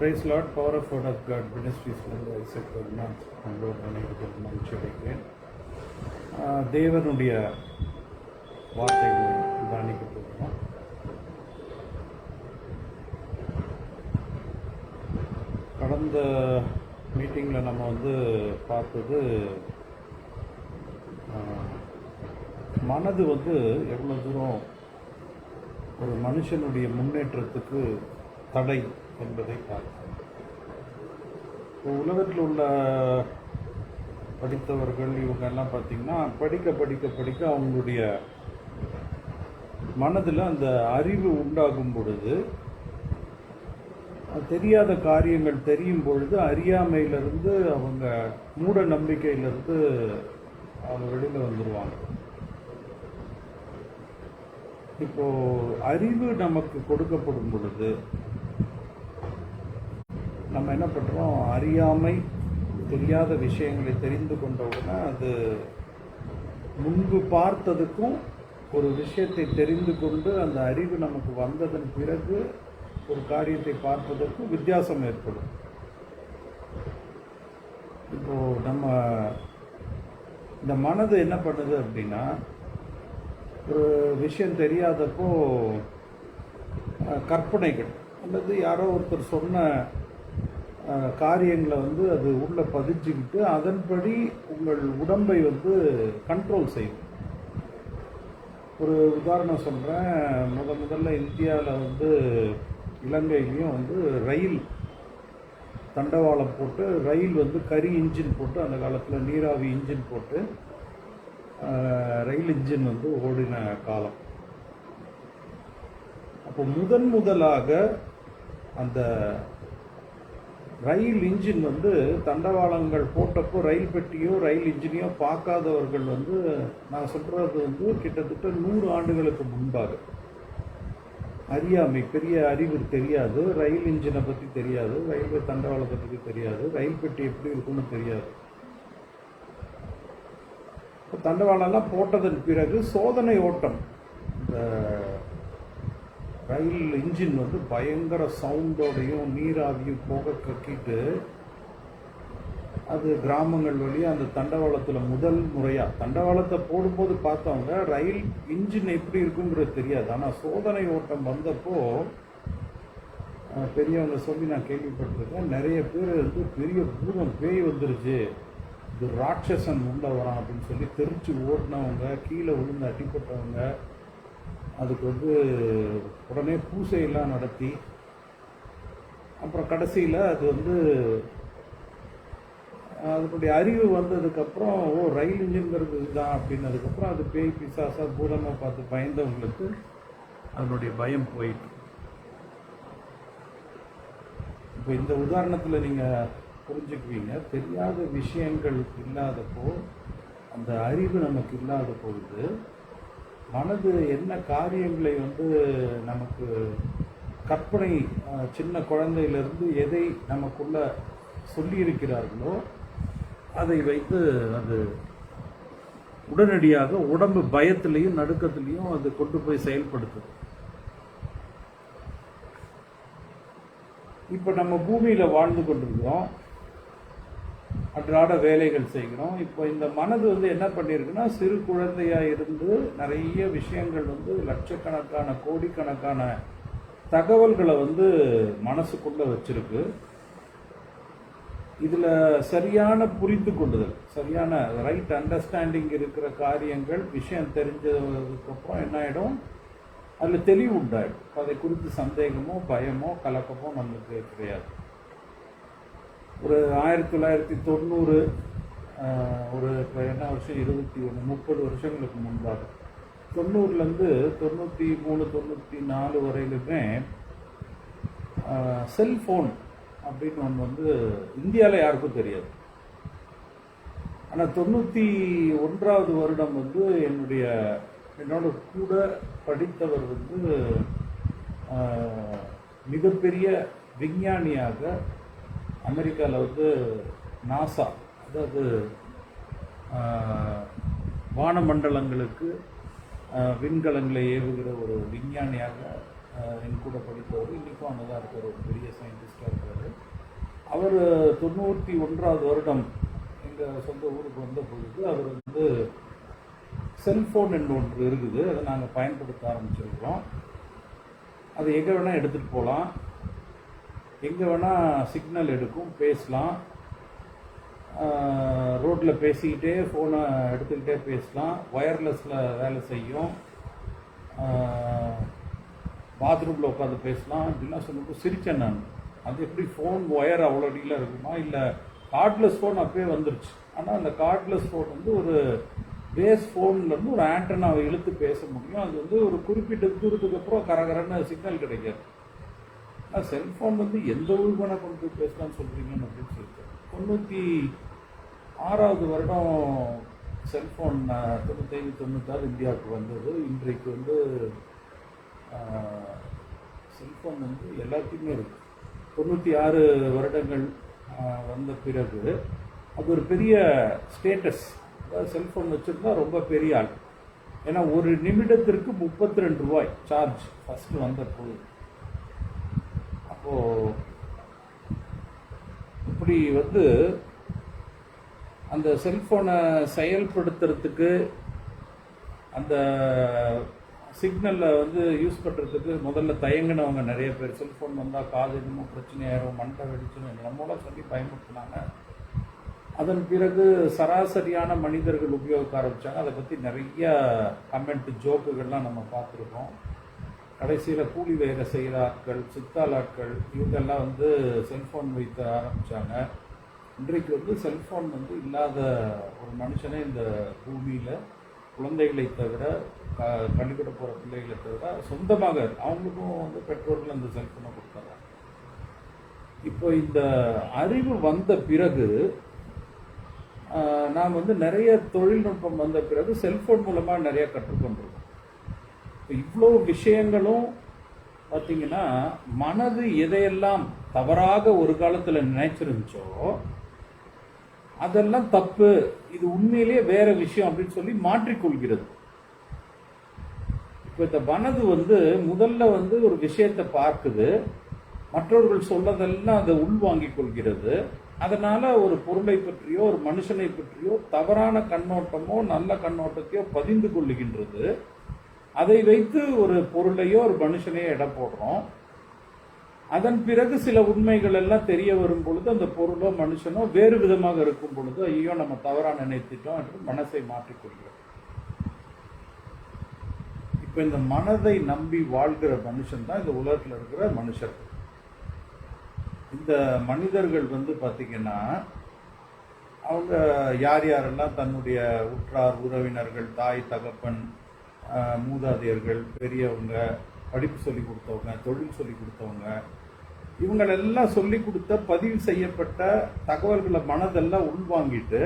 Price Lord. Power of word of God மினிஸ்ட்ரீஸ்லேருந்து Isaac Raghunath உங்களோட நினைவுகள் மகிழ்ச்சி அடைகிறேன். தேவனுடைய வார்த்தைகளை தியானிக்க போகிறோம். கடந்த மீட்டிங்கில் நம்ம பார்த்தது மனது எவ்வளோ தூரம் ஒரு மனுஷனுடைய முன்னேற்றத்துக்கு தடை என்பதை பார்த்தோம். உலகத்தில் உள்ள படித்தவர்கள் இவங்க எல்லாம் பார்த்திங்கன்னா படிக்க அவங்களுடைய மனதில் அந்த அறிவு உண்டாகும் பொழுது, தெரியாத காரியங்கள் தெரியும் பொழுது அறியாமையிலிருந்து அவங்க மூட நம்பிக்கையிலிருந்து அவங்க வெளியில் வந்துடுவாங்க. இப்போது அறிவு நமக்கு கொடுக்கப்படும் பொழுது நம்ம என்ன பண்ணுறோம், அறியாமை தெரியாத விஷயங்களை தெரிந்து கொண்டவுடனே அது முன்பு பார்த்ததுக்கும் ஒரு விஷயத்தை தெரிந்து கொண்டு அந்த அறிவு நமக்கு வந்ததன் பிறகு ஒரு காரியத்தை பார்ப்பதற்கும் வித்தியாசம் ஏற்படும். இப்போது நம்ம இந்த மனது என்ன பண்ணுது அப்படின்னா, ஒரு விஷயம் தெரியாதப்போ கற்பனைகள் அல்லது யாரோ ஒருத்தர் சொன்ன காரியங்களை அது உள்ளே பதிச்சுக்கிட்டு அதன்படி உங்கள் உடம்பை கண்ட்ரோல் செய்யும். ஒரு உதாரணம் சொல்கிறேன். முதல்ல இந்தியாவில் இலங்கையிலையும் ரயில் தண்டவாளம் போட்டு ரயில் கரி இன்ஜின் போட்டு, அந்த காலத்தில் நீராவி இன்ஜின் போட்டு ரயில் இன்ஜின் ஓடின காலம். அப்போ முதலாக அந்த ரயில் இன்ஜின் தண்டவாளங்கள் போட்டப்போ ரயில் பெட்டியோ ரயில் இன்ஜினையோ பார்க்காதவர்கள் நான் சொல்கிறது கிட்டத்தட்ட 100 ஆண்டுகளுக்கு முன்பாக. அறியாமை, பெரிய அறிவு தெரியாது, ரயில் இன்ஜினை பற்றி தெரியாது, ரயில்வே தண்டவாளத்தை பற்றி தெரியாது, ரயில் பெட்டி எப்படி இருக்குன்னு தெரியாது. தண்டவாளம்லாம் போட்டதன் பிறகு சோதனை ஓட்டம், இந்த ரயில் இன்ஜின் பயங்கர சவுண்டோடையும் நீராவியும் போக கக்கிட்டு அது கிராமங்கள் வழியாக அந்த தண்டவாளத்தில் முதல் முறையாக தண்டவாளத்தை போடும்போது பார்த்தவங்க ரயில் இன்ஜின் எப்படி இருக்குங்கிறது தெரியாது. ஆனால் சோதனை ஓட்டம் வந்தப்போ பெரியவங்க சொல்லி நான் கேள்விப்பட்டிருக்கேன், நிறைய பேர் பெரிய பூதம் பேய் வந்துருச்சு, இது ராட்சசன் உள்ள வரான் அப்படின்னு சொல்லி தெரிச்சு ஓடினவங்க, கீழே விழுந்து அடிப்பட்டவங்க, அதுக்கு உடனே பூசையெல்லாம் நடத்தி அப்புறம் கடைசியில் அது அதனுடைய அறிவு வந்ததுக்கப்புறம் ரயில் இன்ஜின்ங்கிறது இதுதான் அப்படின்னதுக்கப்புறம் அது பேய் பிசாசா பூதமாக பார்த்து பயந்தவங்களுக்கு அதனுடைய பயம் போயிட்டு. இப்போ இந்த உதாரணத்தில் நீங்கள் புரிஞ்சுக்குவீங்க, தெரியாத விஷயங்கள் இல்லாதப்போ, அந்த அறிவு நமக்கு இல்லாத பொழுது மனது என்ன காரியங்களை நமக்கு கற்பனை, சின்ன குழந்தையிலிருந்து எதை நமக்குள்ள சொல்லியிருக்கிறார்களோ அதை வைத்து அது உடனடியாக உடம்பு பயத்திலையும் நடுக்கத்திலையும் அது கொண்டு போய் செயல்படுத்துது. இப்போ நம்ம பூமியில் வாழ்ந்து கொண்டிருக்கிறோம், அன்றாட வேலைகள் செய்கிறோம். இப்போ இந்த மனது என்ன பண்ணியிருக்குன்னா, சிறு குழந்தையாக இருந்து நிறைய விஷயங்கள் லட்சக்கணக்கான கோடிக்கணக்கான தகவல்களை மனசுக்குள்ளே வச்சிருக்கு. இதில் சரியான புரிந்து கொள்ளுதல், சரியான ரைட் அண்டர்ஸ்டாண்டிங் இருக்கிற காரியங்கள், விஷயம் தெரிஞ்சதுக்கப்புறம் என்ன ஆகிடும், அதில் தெளிவு உண்டாயிடும். அதை குறித்து சந்தேகமோ பயமோ கலக்கமோ நம்மளுக்கு கிடையாது. ஒரு 1990 ஒரு இப்போ என்ன வருஷம் 21 30 வருஷங்களுக்கு முன்பாக 90லேருந்து 93 94 வரையிலுமே செல்ஃபோன் அப்படின்னு ஒன்று இந்தியாவில் யாருக்கும் தெரியாது. ஆனால் 91வது வருடம் என்னோட கூட படித்தவர் மிகப்பெரிய விஞ்ஞானியாக அமெரிக்காவில் நாசா, அதாவது வானமண்டலங்களுக்கு விண்கலங்களை ஏவுகிற ஒரு விஞ்ஞானியாக என் கூட படித்தவர், இன்றைக்கும் அங்கே தான் இருக்கார், ஒரு பெரிய சயின்டிஸ்டாக இருக்கார். அவர் 91வது வருடம் எங்கள் சொந்த ஊருக்கு வந்த பொழுது அவர் வந்து செல்ஃபோன் என்று ஒன்று இருக்குது, அதை நாங்கள் பயன்படுத்த ஆரம்பிச்சிருக்கிறோம். அது எங்கே வேணால் எடுத்துகிட்டு போகலாம், எங்கே வேணால் சிக்னல் எடுக்கும், பேசலாம், ரோட்டில் பேசிக்கிட்டே ஃபோனை எடுத்துக்கிட்டே பேசலாம், ஒயர்லெஸில் வேலை செய்யும், பாத்ரூமில் உட்காந்து பேசலாம் இப்படிலாம் சொல்லிட்டு சிரித்தேன் நான். அது எப்படி ஃபோன் ஒயர் அவ்வளோ அடியில் இருக்குமா, இல்லை கார்ட்லெஸ் ஃபோன் அப்பயே வந்துருச்சு. ஆனால் அந்த கார்ட்லெஸ் ஃபோன் வந்து ஒரு பேஸ் ஃபோன்லேருந்து ஒரு ஆண்டனாவை இழுத்து பேச முடியும். அது வந்து ஒரு குறிப்பிட்ட தூரத்துக்கு அப்புறம் கரகரன்னு சிக்னல் கிடைக்காது. ஆனால் செல்ஃபோன் வந்து எந்த ஊருக்கு வேணால் கொண்டு போய் பேசலாம்னு சொல்கிறீங்கன்னு அப்படின்னு சொல்லிட்டு 96வது வருடம் செல்ஃபோன் 95-96 இந்தியாவுக்கு வந்தது. இன்றைக்கு வந்து செல்ஃபோன் வந்து எல்லாத்தையுமே இருக்குது. 96 வருடங்கள் வந்த பிறகு அது ஒரு பெரிய ஸ்டேட்டஸ். அதாவது செல்ஃபோன் வச்சுருந்தா ரொம்ப பெரிய ஆள். ஏன்னா ஒரு நிமிடத்திற்கு 32 ரூபாய் சார்ஜ் ஃபஸ்ட்டு வந்த போது. அப்போது இப்படி வந்து அந்த செல்ஃபோனை செயல்படுத்துறதுக்கு, அந்த சிக்னலில் வந்து யூஸ் பண்ணுறதுக்கு முதல்ல தயங்கினவங்க நிறைய பேர். செல்ஃபோன் வந்தால் காது என்னமோ பிரச்சனையாயிரும், மண்டை வெடிச்சுன்னு நம்மளாம் சொல்லி பயன்படுத்தினாங்க. அதன் பிறகு சராசரியான மனிதர்கள் உபயோகிக்க ஆரம்பித்தாங்க. அதை பற்றி நிறைய கமெண்ட் ஜோக்குகள்லாம் நம்ம பார்த்துருக்கோம். கடைசியில் கூலி வேலை செய்கிற ஆட்கள், சித்தாள் ஆட்கள், இவங்கெல்லாம் வந்து செல்ஃபோன் வைத்த ஆரம்பித்தாங்க. இன்றைக்கு வந்து செல்ஃபோன் வந்து இல்லாத ஒரு மனுஷனே இந்த பூமியில், குழந்தைகளை தவிர, பள்ளிக்கூட போகிற பிள்ளைகளை தவிர, சொந்தமாக அவங்களுக்கும் வந்து பெற்றோர்கள் அந்த செல்ஃபோனை கொடுத்தாங்க. இப்போ இந்த அறிவு வந்த பிறகு, நாம் வந்து நிறைய தொழில்நுட்பம் வந்த பிறகு செல்ஃபோன் மூலமாக நிறைய கற்றுக்கொண்டிருக்கோம். இப்போ இவ்வளோ விஷயங்களும் பார்த்திங்கன்னா, மனது எதையெல்லாம் தவறாக ஒரு காலத்தில் நினைச்சிருந்துச்சோ அதெல்லாம் தப்பு, இது உண்மையிலேயே வேற விஷயம் அப்படின்னு சொல்லி மாற்றிக்கொள்கிறது. இப்போ இந்த மனது வந்து முதல்ல வந்து ஒரு விஷயத்தை பார்க்குது, மற்றவர்கள் சொல்லதெல்லாம் அதை உள்வாங்கிக் கொள்கிறது. அதனால ஒரு பொருளை பற்றியோ ஒரு மனுஷனை பற்றியோ தவறான கண்ணோட்டமோ நல்ல கண்ணோட்டத்தையோ பதிந்து கொள்ளுகின்றது. அதை வைத்து ஒரு பொருளையோ ஒரு மனுஷனையோ எடை போடுறோம். அதன் பிறகு சில உண்மைகள் எல்லாம் தெரிய வரும் பொழுது அந்த பொருளோ மனுஷனோ வேறு விதமாக இருக்கும் பொழுது ஐயோ நம்ம தவறாக நினைத்துட்டோம் என்று மனசை மாற்றிக்கொள்கிறோம். இப்போ இந்த மனதை நம்பி வாழ்கிற மனுஷன் தான் இந்த உலகத்தில் இருக்கிற மனுஷர்கள். இந்த மனிதர்கள் வந்து பார்த்திங்கன்னா, அவங்க யார் யாரெல்லாம் தன்னுடைய உற்றார் உறவினர்கள், தாய் தகப்பன், மூதாதையர்கள், பெரியவங்க, படிப்பு சொல்லி கொடுத்தவங்க, தொழில் சொல்லி கொடுத்தவங்க, இவங்களெல்லாம் சொல்லி கொடுத்த பதிவு செய்யப்பட்ட தகவல்களை மனதெல்லாம் உள்வாங்கிட்டு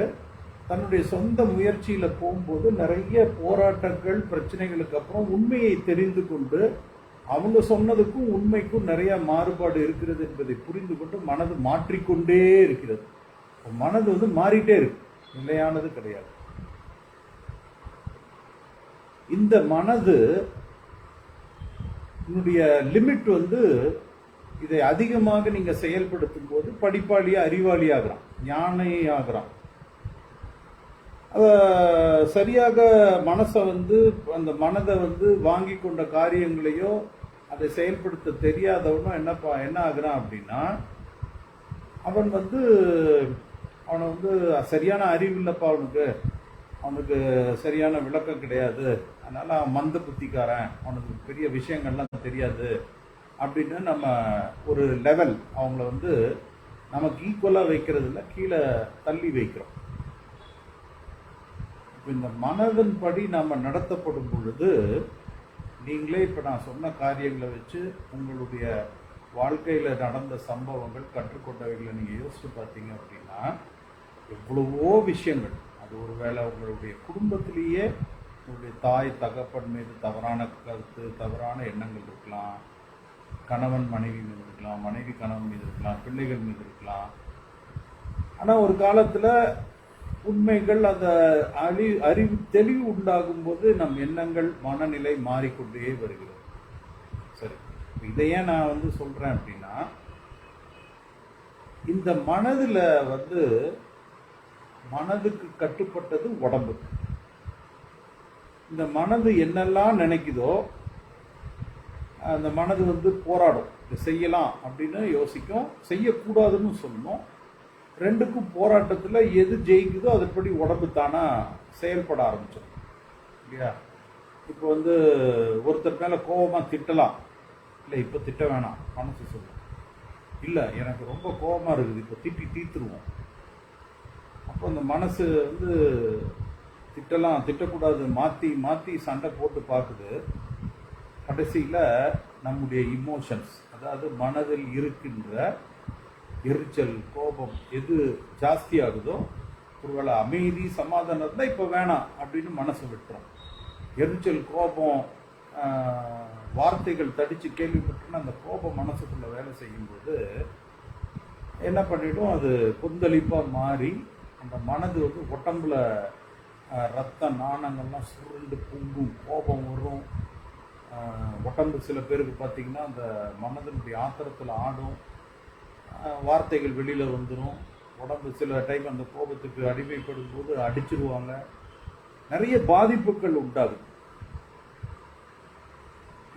தன்னுடைய சொந்த முயற்சியில் போகும்போது நிறைய போராட்டங்கள், பிரச்சனைகளுக்கு அப்புறம் உண்மையை தெரிந்து கொண்டு அவங்க சொன்னதுக்கும் உண்மைக்கும் நிறைய மாறுபாடு இருக்கிறது என்பதை புரிந்து கொண்டு மனது மாற்றிக்கொண்டே இருக்கிறது. மனது வந்து மாறிட்டே இருக்கு, நிலையானது கிடையாது. இந்த மனது என்னுடைய லிமிட் வந்து இதை அதிகமாக நீங்க செயல்படுத்தும் போது படிப்பாளியா அறிவாளி ஆகிறான், ஞானி ஆகிறான். சரியாக மனசை வந்து அந்த மனதை வந்து வாங்கி கொண்ட காரியங்களையோ அதை செயல்படுத்த தெரியாதவனும் என்ன ஆகுறான் அப்படின்னா, அவன் வந்து அவனை வந்து சரியான அறிவு இல்லைப்பா, அவனுக்கு சரியான விளக்கம் கிடையாது, அதனால அவன் மந்த புத்திக்காரன், அவனுக்கு பெரிய விஷயங்கள்லாம் தெரியாது அப்படின்னு நம்ம ஒரு லெவல் அவங்கள வந்து நமக்கு ஈக்குவலாக வைக்கிறது இல்லை, கீழே தள்ளி வைக்கிறோம். இப்போ இந்த மனதின் படி நம்ம நடத்தப்படும் பொழுது நீங்களே இப்போ நான் சொன்ன காரியங்களை வச்சு உங்களுடைய வாழ்க்கையில் நடந்த சம்பவங்கள், கற்றுக்கொண்டவைகளை நீங்கள் யோசித்து பார்த்தீங்க அப்படின்னா எவ்வளவோ விஷயங்கள், அது ஒரு வேளை உங்களுடைய குடும்பத்திலேயே உங்களுடைய தாய் தகப்பன் மீது தவறான கருத்து, தவறான எண்ணங்கள் இருக்கலாம், கணவன் மனைவி மீது இருக்கலாம், மனைவி கணவன் மீது இருக்கலாம், பிள்ளைகள் மீது இருக்கலாம். ஆனால் ஒரு காலத்தில் உண்மைகள், அந்த அறிவு தெளிவு உண்டாகும் போது நம் எண்ணங்கள், மனநிலை மாறிக்கொண்டே வருகிறது. சரி. இதை ஏன் நான் வந்து சொல்றேன் அப்படின்னா, இந்த மனதுல வந்து மனதுக்கு கட்டுப்பட்டது உடம்பு. இந்த மனது என்னெல்லாம் நினைக்குதோ அந்த மனது வந்து போராடும். இதை செய்யலாம் அப்படின்னு யோசிக்கும், செய்யக்கூடாதுன்னு சொல்லணும். ரெண்டுக்கும் போராட்டத்தில் எது ஜெயிக்குதோ அதன்படி உடம்பு தானா செயல்பட ஆரம்பிச்சிடும் இல்லையா? இப்போ வந்து ஒருத்தர் மேலே கோபமாக திட்டலாம். இல்லை இப்போ திட்ட வேணாம், மனசு சொல்லும். இல்லை எனக்கு ரொம்ப கோபமாக இருக்குது, இப்போ திட்டி தீர்த்துருவோம். அப்போ அந்த மனசு வந்து திட்டலாம் திட்டக்கூடாது மாற்றி மாற்றி சண்டை போட்டு பார்க்குது. கடைசியில் நம்முடைய இமோஷன்ஸ், அதாவது மனதில் இருக்கின்ற எரிச்சல், கோபம் எது ஜாஸ்தி ஆகுதோ, ஒருவேளை அமைதி சமாதானம் இருந்தால் இப்போ வேணாம் அப்படின்னு மனசு விட்டுரும். எரிச்சல், கோபம், வார்த்தைகள் தடித்து கேள்விப்பட்டுன்னா அந்த கோபம் மனசுக்குள்ளே வேலை செய்யும்போது என்ன பண்ணிடும், அது கொந்தளிப்பாக மாறி அந்த மனது வந்து உடம்புல ரத்த நாணங்கள்லாம் சுருண்டு பொங்கும், கோபம் வரும். உடம்பு சில பேருக்கு பார்த்திங்கன்னா அந்த மனதினுடைய ஆத்திரத்தில் ஆடும், வார்த்தைகள் வெளியில் வந்துடும். உடம்பு சில டைம் அந்த கோபத்துக்கு அடிமைப்படும் போது அடிச்சிருவாங்க. நிறைய பாதிப்புகள் உண்டாகுது.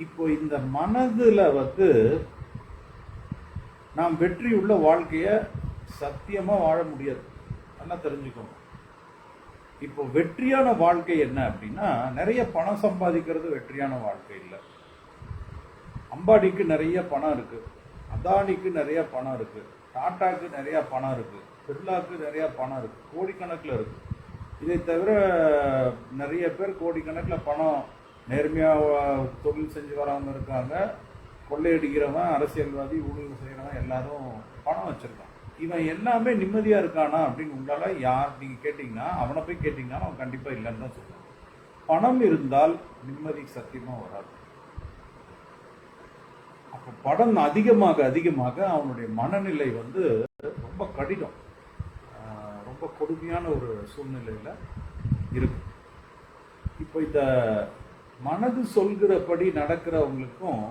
இப்போ இந்த மனதில் வந்து நாம் வெற்றியுள்ள வாழ்க்கையை சத்தியமாக வாழ முடியாது. நல்லா தெரிஞ்சுக்கணும். இப்போ வெற்றியான வாழ்க்கை என்ன அப்படின்னா, நிறைய பணம் சம்பாதிக்கிறது வெற்றியான வாழ்க்கை இல்லை. அம்பானிக்கு நிறைய பணம் இருக்கு, அதானிக்கு நிறைய பணம் இருக்கு, டாட்டாக்கு நிறைய பணம் இருக்கு, பிர்லாக்கு நிறைய பணம் இருக்கு, கோடிக்கணக்கில் இருக்கு. இதை தவிர நிறைய பேர் கோடிக்கணக்கில் பணம் நேர்மையாக தொழில் செஞ்சு வரவங்க இருக்காங்க. கொள்ளையடிக்கிறவன், அரசியல்வாதி, ஊழல் செய்கிறவன் எல்லாரும் பணம் வச்சிருக்கான். இவன் எல்லாமே நிம்மதியாக இருக்கானா அப்படின்னு உங்களால் யார் நீங்கள் கேட்டிங்கன்னா, அவனை போய் கேட்டிங்கன்னா அவன் கண்டிப்பாக இல்லைன்னு தான் சொல்லுவான். பணம் இருந்தால் நிம்மதி சத்தியமாக வராது. அப்போ பணம் அதிகமாக அதிகமாக அவனுடைய மனநிலை வந்து ரொம்ப கடினம், ரொம்ப கொடுமையான ஒரு சூழ்நிலையில் இருக்கு. இப்போ இந்த மனது சொல்கிறபடி நடக்கிறவங்களுக்கும்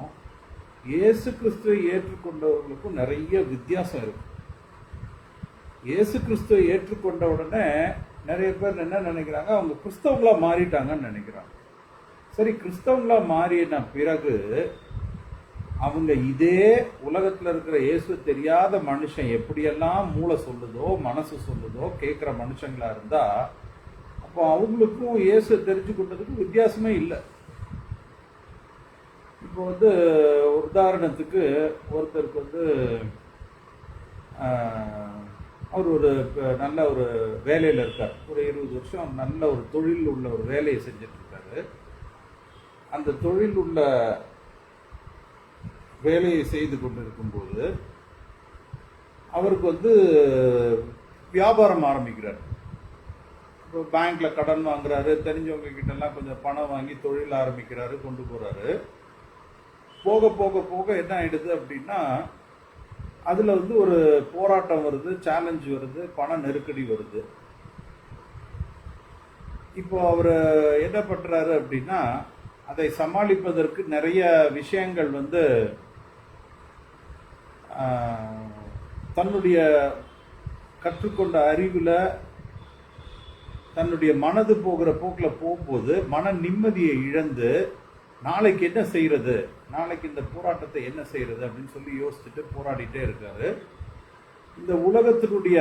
இயேசு கிறிஸ்துவை ஏற்றுக்கொண்டவர்களுக்கும் நிறைய வித்தியாசம் இருக்கு. இயேசு கிறிஸ்துவை ஏற்றுக்கொண்ட உடனே நிறைய பேர் என்ன நினைக்கிறாங்க, அவங்க கிறிஸ்தவங்களா மாறிட்டாங்கன்னு நினைக்கிறாங்க. சரி, கிறிஸ்தவங்களா மாறின பிறகு அவங்க இதே உலகத்தில் இருக்கிற இயேசு தெரியாத மனுஷன் எப்படியெல்லாம் மூளை சொல்லுதோ, மனசு சொல்லுதோ கேட்குற மனுஷங்களா இருந்தா, அப்போ அவங்களுக்கும் இயேசு தெரிஞ்சு கொண்டதுக்கு வித்தியாசமே இல்லை. இப்போ வந்து ஒரு உதாரணத்துக்கு ஒருத்தருக்கு வந்து அவர் ஒரு நல்ல ஒரு வேலையில் இருக்கார். ஒரு 20 வருஷம் நல்ல ஒரு தொழில் உள்ள ஒரு வேலையை செஞ்சுட்டு இருக்காரு. அந்த தொழில் உள்ள வேலையை செய்து கொண்டு இருக்கும்போது அவருக்கு வந்து வியாபாரம் ஆரம்பிக்கிறார். இப்போ பேங்க்ல கடன் வாங்குறாரு, தெரிஞ்சவங்க கிட்ட எல்லாம் கொஞ்சம் பணம் வாங்கி தொழில் ஆரம்பிக்கிறாரு, கொண்டு போறாரு. போக போக போக என்ன ஆயிடுது அப்படின்னா, அதுல வந்து ஒரு போராட்டம் வருது, சேலஞ்ச் வருது, பண நெருக்கடி வருது. இப்போ அவர் என்ன பண்றாரு அப்படின்னா, அதை சமாளிப்பதற்கு நிறைய விஷயங்கள் வந்து தன்னுடைய கற்றுக்கொண்ட அறிவில் தன்னுடைய மனது போகிற போக்கில் போகும்போது மன நிம்மதியை இழந்து நாளைக்கு என்ன செய்யறது, நாளைக்கு இந்த போராட்டத்தை என்ன செய்யறது அப்படின்னு சொல்லி யோசிச்சுட்டு போராடிட்டே இருக்காரு. இந்த உலகத்தினுடைய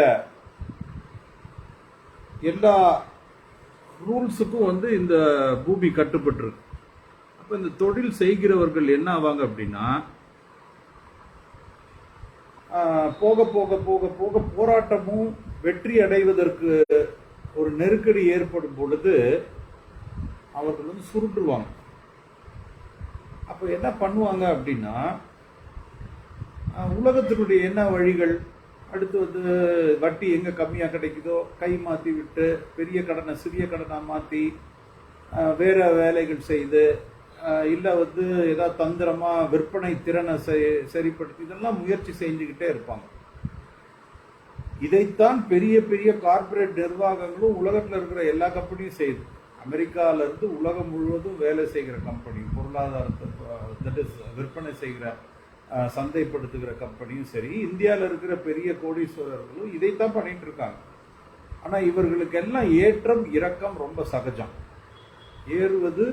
எல்லா ரூல்ஸுக்கும் வந்து இந்த பூமி கட்டுப்பட்டுருக்கு. அப்போ இந்த தொழில் செய்கிறவர்கள் என்ன ஆவாங்க அப்படின்னா, போக போக போக போக போராட்டமும் வெற்றி அடைவதற்கு ஒரு நெருக்கடி ஏற்படும் பொழுது அவர்கள் வந்து சுருண்டுருவாங்க. அப்போ என்ன பண்ணுவாங்க அப்படின்னா, உலகத்தினுடைய என்ன வழிகள், அடுத்து வந்து வட்டி எங்கே கம்மியாக கிடைக்குதோ கை மாற்றி விட்டு பெரிய கடனை சிறிய கடனாக மாற்றி வேற வேலைகள் செய்து, இல்லை வந்து ஏதாவது தந்திரமாக விற்பனை திறனை சரிப்படுத்தி இதெல்லாம் முயற்சி செஞ்சுக்கிட்டே இருப்பாங்க. இதைத்தான் பெரிய பெரிய கார்பரேட் நிர்வாகங்களும் உலகத்தில் இருக்கிற எல்லா கம்பெனியும் செய்யுது. அமெரிக்காவிலேருந்து உலகம் முழுவதும் வேலை செய்கிற கம்பெனி, பொருளாதாரத்தை தட் இஸ் விற்பனை செய்கிற சந்தைப்படுத்துகிற கம்பெனியும் சரி, இந்தியாவில் இருக்கிற பெரிய கோடீஸ்வரர்களும் இதைத்தான் பண்ணிட்டு இருக்காங்க. ஆனால் இவர்களுக்கெல்லாம் ஏற்றம் இறக்கம் ரொம்ப சகஜம். ஏறுவது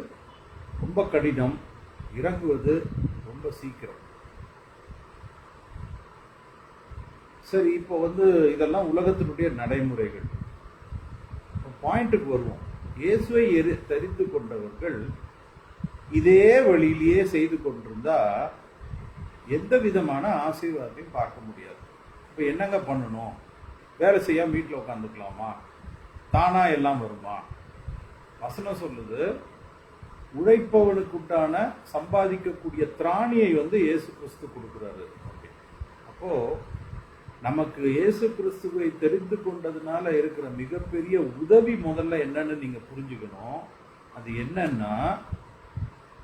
ரொம்ப கடினம், இறங்குவது ரொம்ப சீக்கிரம். சரி, இப்போ இதெல்லாம் உலகத்தினுடைய நடைமுறைகள். பாயிண்ட்டுக்கு வருவோம். இயேசுவை தரித்து கொண்டவர்கள் இதே வழியிலேயே செய்து கொண்டிருந்தா எந்த விதமான ஆசீர்வாதத்தையும் பார்க்க முடியாது. இப்போ என்னங்க பண்ணணும்? வேலை செய்யாம வீட்டில் உட்காந்துக்கலாமா? தானா எல்லாம் வருமா? வசனம் சொல்லுது, உழைப்பவனுக்குண்டான சம்பாதிக்கக்கூடிய திராணியை இயேசு கிறிஸ்து கொடுக்குறாரு. அப்போ நமக்கு இயேசு கிறிஸ்துவை தெரிந்து கொண்டதுனால இருக்கிற மிகப்பெரிய உதவி முதல்ல என்னன்னு நீங்க புரிஞ்சுக்கணும். அது என்னன்னா,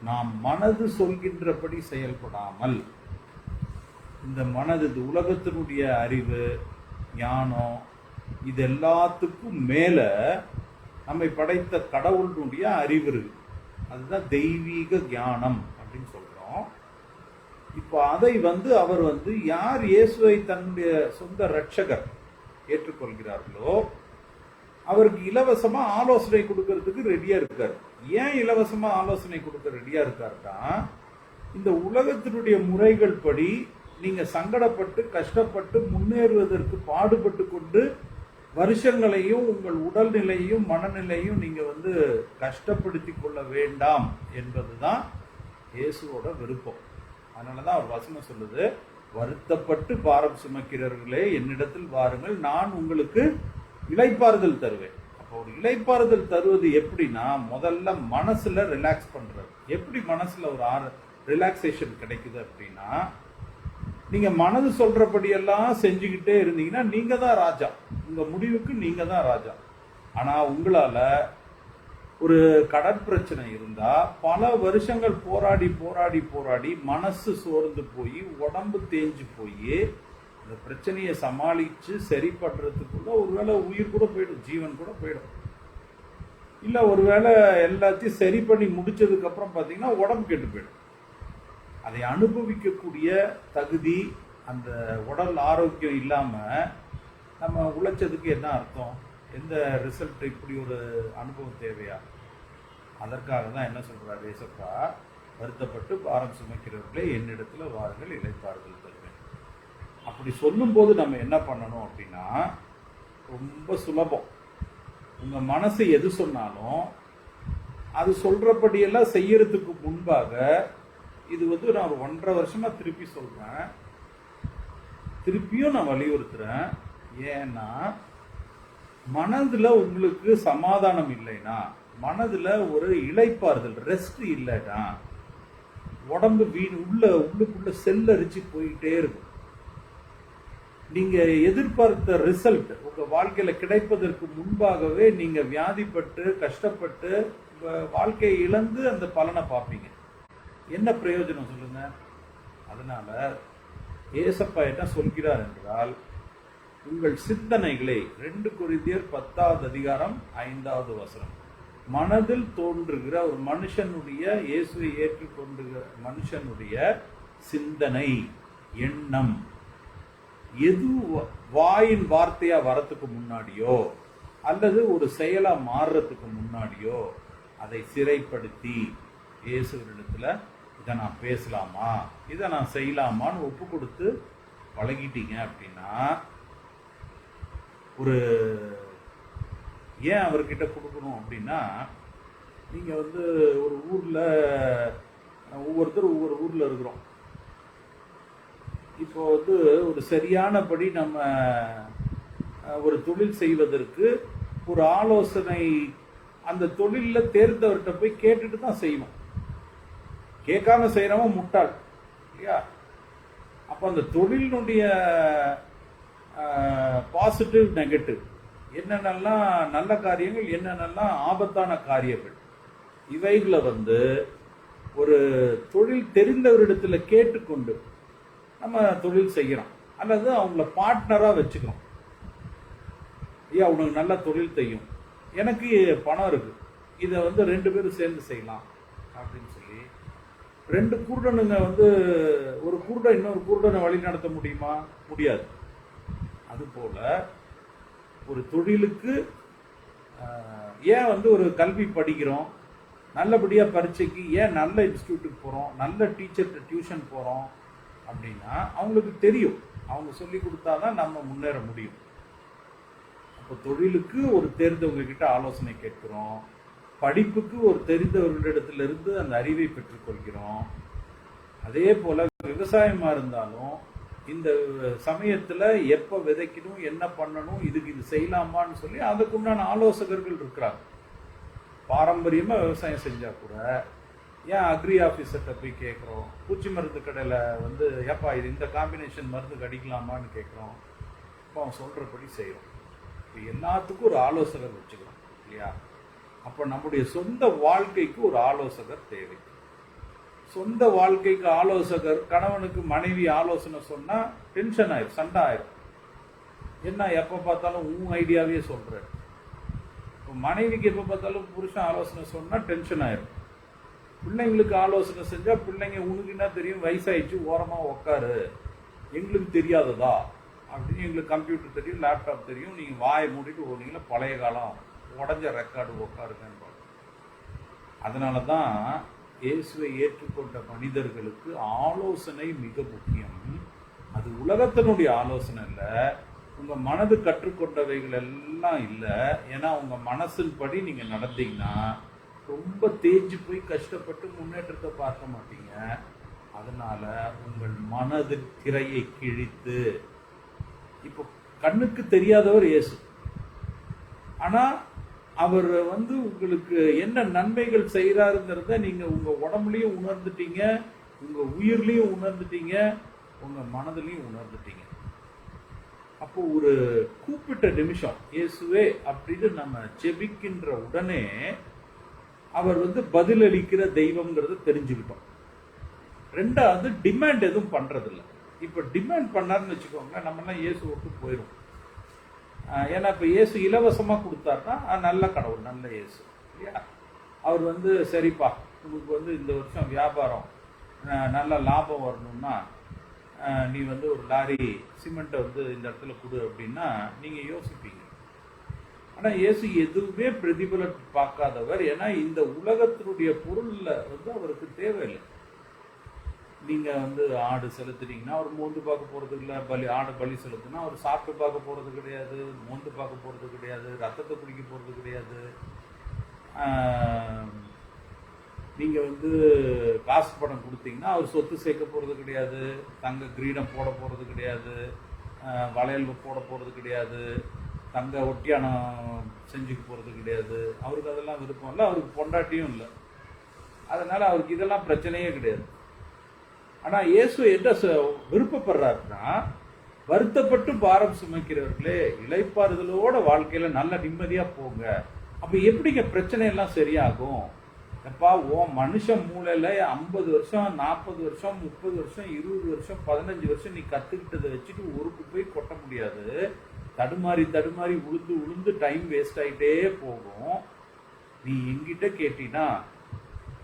நாம் மனது சொல்கின்றபடி செயல்படாமல், இந்த மனது, இந்த உலகத்தினுடைய அறிவு, ஞானம், இது எல்லாத்துக்கும் மேல நம்மை படைத்த கடவுளுடைய அறிவு இருக்கு. அதுதான் தெய்வீக ஞானம் அப்படின்னு சொல்றோம். இப்போ அதை அவர் யார் இயேசுவை தன்னுடைய சொந்த ரட்சகர் ஏற்றுக்கொள்கிறார்களோ அவருக்கு இலவசமா ஆலோசனை கொடுக்கறதுக்கு ரெடியா இருக்காரு. ஏன் இலவசமா ஆலோசனை கொடுக்க ரெடியா இருக்காருன்னா, இந்த உலகத்தினுடைய முறைகள் படி நீங்க சங்கடப்பட்டு கஷ்டப்பட்டு முன்னேறுவதற்கு பாடுபட்டு கொண்டு வருஷங்களையும் உங்கள் உடல்நிலையும் மனநிலையும் நீங்க கஷ்டப்படுத்தி கொள்ள வேண்டாம் என்பதுதான் இயேசுவோட விருப்பம். அதனாலதான் அவர் வசனம் சொல்லுது, வருத்தப்பட்டு பாரம் சுமக்கிறவர்களே என்னிடத்தில் வாருங்கள், நான் உங்களுக்கு இளைப்பாறுதல் தருவேன். அப்போ ஒரு இளைப்பாறுதல் தருவது எப்படின்னா, முதல்ல மனசுல ரிலாக்ஸ் பண்றது. எப்படி மனசுல ஒரு ரிலாக்ஸேஷன் கிடைக்குது அப்படின்னா, நீங்க மனது சொல்றபடியெல்லாம் செஞ்சுக்கிட்டே இருந்தீங்கன்னா நீங்க தான் ராஜா, உங்க முடிவுக்கு நீங்க தான் ராஜா. ஆனா உங்களால ஒரு கடன் பிரச்சனை இருந்தா பல வருஷங்கள் போராடி போராடி போராடி மனசு சோர்ந்து போய் உடம்பு தேஞ்சு போய் அந்த பிரச்சனையை சமாளிச்சு சரி பண்றதுக்குள்ள ஒருவேளை உயிர் கூட போயிடும், ஜீவன் கூட போயிடும். இல்ல ஒருவேளை எல்லாத்தையும் சரி பண்ணி முடிச்சதுக்கு அப்புறம் பாத்தீங்கன்னா உடம்பு கெட்டு போயிடும். அதை அனுபவிக்கக்கூடிய தகுதி, அந்த உடல் ஆரோக்கியம் இல்லாம நம்ம உழைச்சதுக்கு என்ன அர்த்தம்? எந்த ரிசல்ட்? இப்படி ஒரு அனுபவம் தேவையா? அதற்காக தான் என்ன சொல்றாரு ஏசப்பா, வருத்தப்பட்டு பாரம் சுமக்கிறவர்களே என்னிடத்துல வாருங்கள், இளைப்பாறுதல் தருவேன். அப்படி சொல்லும் போது நம்ம என்ன பண்ணணும் அப்படின்னா, ரொம்ப சுலபம். உங்க மனசு எது சொன்னாலும் அது சொல்றபடியெல்லாம் செய்யறதுக்கு முன்பாக, இது நான் ஒரு 1.5 வருஷமா திருப்பி சொல்றேன், திருப்பியும் நான் வலியுறுத்துறேன். ஏன்னா மனதுல உங்களுக்கு சமாதானம் இல்லைன்னா, மனதுல ஒரு இளைப்பாறுதல், ரெஸ்ட் இல்லைன்னா, உடம்பு உள்ளுக்குள்ள செல்லரிச்சு போயிட்டே இருக்கும். நீங்க எதிர்பார்த்த ரிசல்ட் உங்க வாழ்க்கையில கிடைப்பதற்கு முன்பாகவே நீங்க வியாதிப்பட்டு கஷ்டப்பட்டு உங்க வாழ்க்கையை இழந்து அந்த பலனை பார்ப்பீங்க. என்ன பிரயோஜனம் சொல்லுங்க? அதனால ஏசப்பா என்ன சொல்கிறார் என்றால், உங்கள் சிந்தனைகளை 2 கொரிந்தியர் 10வது அதிகாரம் 5வது வசனம், மனதில் தோன்றுகிற ஒரு மனுஷனுடைய, இயேசுவை ஏற்றுக்கொண்டுகிற மனுஷனுடைய சிந்தனை, எண்ணம், எது வாயின் வார்த்தையா வரத்துக்கு முன்னாடியோ அல்லது ஒரு செயலா மாறுறதுக்கு முன்னாடியோ அதை சிறைப்படுத்தி இயேசுவிடத்துல இதை நான் பேசலாமா, இதை நான் செய்யலாமான்னு ஒப்பு கொடுத்து பழகிட்டீங்க அப்படின்னா, ஒரு ஏன் அவர்கிட்ட கொடுக்கணும் அப்படின்னா, நீங்க ஒரு ஊர்ல ஒவ்வொருத்தர் ஒவ்வொரு ஊர்ல இருக்கிறோம். இப்போ ஒரு சரியானபடி நம்ம ஒரு தொழில் செய்வதற்கு ஒரு ஆலோசனை அந்த தொழில தேர்ந்தவர்கிட்ட போய் கேட்டுட்டு தான் செய்யணும். கேட்காம செய்யறவன் முட்டாள் இல்லையா? அப்ப அந்த தொழிலினுடைய பாசிட்டிவ் நெகட்டிவ், என்னென்னலாம் நல்ல காரியங்கள், என்னென்னலாம் ஆபத்தான காரியங்கள், இவைகளை ஒரு தொழில் தெரிந்தவரிடத்துல கேட்டுக்கொண்டு நம்ம தொழில் செய்யறோம். அல்லது அவங்கள பார்ட்னரா வச்சுக்கிறோம். ஐயா உனக்கு நல்ல தொழில் தெரியும், எனக்கு பணம் இருக்கு, இதை வந்து 2 பேரும் சேர்ந்து செய்யலாம் அப்படின்னு சொல்லி, 2 குருடனுங்க வந்து ஒரு குருடன் இன்னொரு குருடனை வழி நடத்த முடியுமா? முடியாது. அதுபோல ஒரு தொழிலுக்கு ஏன் வந்து ஒரு கல்வி படிக்கிறோம், நல்லபடியாக பரீட்சைக்கு ஏன் நல்ல இன்ஸ்டியூட்டுக்கு போகிறோம், நல்ல டீச்சர்கிட்ட டியூஷன் போகிறோம் அப்படின்னா அவங்களுக்கு தெரியும், அவங்க சொல்லி கொடுத்தாதான் நம்ம முன்னேற முடியும். அப்போ தொழிலுக்கு ஒரு தெரிந்தவங்க கிட்ட ஆலோசனை கேட்கிறோம், படிப்புக்கு ஒரு தெரிந்தவர்களிடத்திலிருந்து அந்த அறிவை பெற்றுக்கொள்கிறோம். அதே போல விவசாயமாக இருந்தாலும் இந்த சமயத்தில் எப்போ விதைக்கணும், என்ன பண்ணணும், இதுக்கு இது செய்யலாமான்னு சொல்லி அதுக்குண்டான ஆலோசகர்கள் இருக்கிறாங்க. பாரம்பரியமாக விவசாயம் செஞ்சால் கூட ஏன் அக்ரி ஆஃபீஸர்கிட்ட போய் கேட்குறோம், பூச்சி மருந்து கடையில் வந்து ஏப்பா இது இந்த காம்பினேஷன் மருந்து அடிக்கலாமான்னு கேட்குறோம். இப்போ அவன் சொல்கிறபடி செய்கிறோம். இப்போ எல்லாத்துக்கும் ஒரு ஆலோசகர் வச்சுக்கிறோம் இல்லையா? அப்போ நம்முடைய சொந்த வாழ்க்கைக்கு ஒரு ஆலோசகர் தேவை. சொந்த வாழ்க்கைக்கு ஆலோசகர், கணவனுக்கு மனைவி ஆலோசனை சொன்னால் டென்ஷன் ஆயிரும், சண்டை ஆயிரும். என்ன எப்போ பார்த்தாலும் உன் ஐடியாவே சொல்கிற. இப்போ மனைவிக்கு எப்போ பார்த்தாலும் புருஷன் ஆலோசனை சொன்னால் டென்ஷன் ஆயிரும். பிள்ளைங்களுக்கு ஆலோசனை செஞ்சால் பிள்ளைங்க உனக்கு என்ன தெரியும், வயசாயிடுச்சு ஓரமாக உக்காரு, எங்களுக்கு தெரியாததா அப்படின்னு, எங்களுக்கு கம்ப்யூட்டர் தெரியும், லேப்டாப் தெரியும், நீங்கள் வாயை மூடிட்டு போனீங்கன்னா பழைய காலம் உடஞ்ச ரெக்கார்டு உட்காருங்கன்னு. அதனால தான் இயேசுவை ஏற்றுக்கொண்ட மனிதர்களுக்கு ஆலோசனை மிக முக்கியம். அது உலகத்தினுடைய ஆலோசனை இல்லை, உங்கள் மனது கற்றுக்கொண்டவைகள் எல்லாம் இல்லை. ஏன்னா உங்கள் மனசின் படி நீங்கள் நடந்தீங்கன்னா ரொம்ப தேஞ்சு போய் கஷ்டப்பட்டு முன்னேற்றத்தை பார்க்க மாட்டீங்க. அதனால உங்கள் மனது திரையை கிழித்து, இப்போ கண்ணுக்கு தெரியாதவர் இயேசு, ஆனால் அவர் வந்து உங்களுக்கு என்ன நன்மைகள் செய்கிறாருங்கிறத நீங்கள் உங்கள் உடம்புலையும் உணர்ந்துட்டீங்க, உங்கள் உயிர்லையும் உணர்ந்துட்டீங்க, உங்கள் மனதிலையும் உணர்ந்துட்டீங்க. அப்போ ஒரு கூப்பிட்ட நிமிஷம் இயேசுவே அப்படின்னு நம்ம ஜெபிக்கின்ற உடனே அவர் வந்து பதிலளிக்கிற தெய்வம்ங்கிறத தெரிஞ்சுக்கிட்டோம். 2வது டிமாண்ட் எதுவும் பண்றதில்லை. இப்போ டிமாண்ட் பண்ணாருன்னு வச்சுக்கோங்க, நம்மளாம் இயேசு விட்டு போயிடும். ஏன்னா இப்போ இயேசு இலவசமாக கொடுத்தாருன்னா நல்ல கடவுள், நல்ல இயேசு இல்லையா? அவர் வந்து சரிப்பா உங்களுக்கு வந்து இந்த வருஷம் வியாபாரம் நல்ல லாபம் வரணும்னா நீ வந்து ஒரு லாரி சிமெண்ட்டை வந்து இந்த இடத்துல கொடு அப்படின்னா நீங்கள் யோசிப்பீங்க. ஆனால் இயேசு எதுவுமே பிரதிபலன் பார்க்காதவர். ஏன்னா இந்த உலகத்தினுடைய பொருளில் வந்து அவருக்கு தேவையில்லை. நீங்கள் வந்து ஆடு செலுத்துனீங்கன்னா அவர் மோந்து பார்க்க போகிறது இல்லை, ஆடு பலி செலுத்துனா அவர் சாப்பிட்டு பார்க்க போகிறது கிடையாது, மோந்து பார்க்க போகிறது கிடையாது, ரத்தத்தை குடிக்க போகிறது கிடையாது. நீங்கள் வந்து காசு பணம் கொடுத்தீங்கன்னா அவர் சொத்து சேர்க்க போகிறது கிடையாது, தங்க கிரீடம் போட போகிறது கிடையாது, வளையல் போட போகிறது கிடையாது, தங்க ஒட்டியானம் செஞ்சுக்க போகிறது கிடையாது. அவருக்கு அதெல்லாம் விருப்பம் இல்லை, அவருக்கு பொண்டாட்டியும் இல்லை. அதனால் அவருக்கு இதெல்லாம் பிரச்சனையே கிடையாது. ஆனால் இயேசு என்ன விருப்பப்படுறாருன்னா, வருத்தப்பட்டு பாரம் சுமக்கிறவர்களே இளைப்பாறுதலோட வாழ்க்கையில் நல்ல நிம்மதியாக போங்க. அப்போ எப்படிங்க பிரச்சனையெல்லாம் சரியாகும்? எப்பா ஓ மனுஷன் மூளையில் 50 வருஷம் 40 வருஷம் 30 வருஷம் 20 வருஷம் 15 வருஷம் நீ கற்றுக்கிட்டதை வச்சுட்டு ஒரு குப்பை கொட்ட முடியாது. தடுமாறி தடுமாறி உளுந்து உளுந்து டைம் வேஸ்ட் ஆகிட்டே போகும். நீ என்கிட்ட கேட்டீன்னா,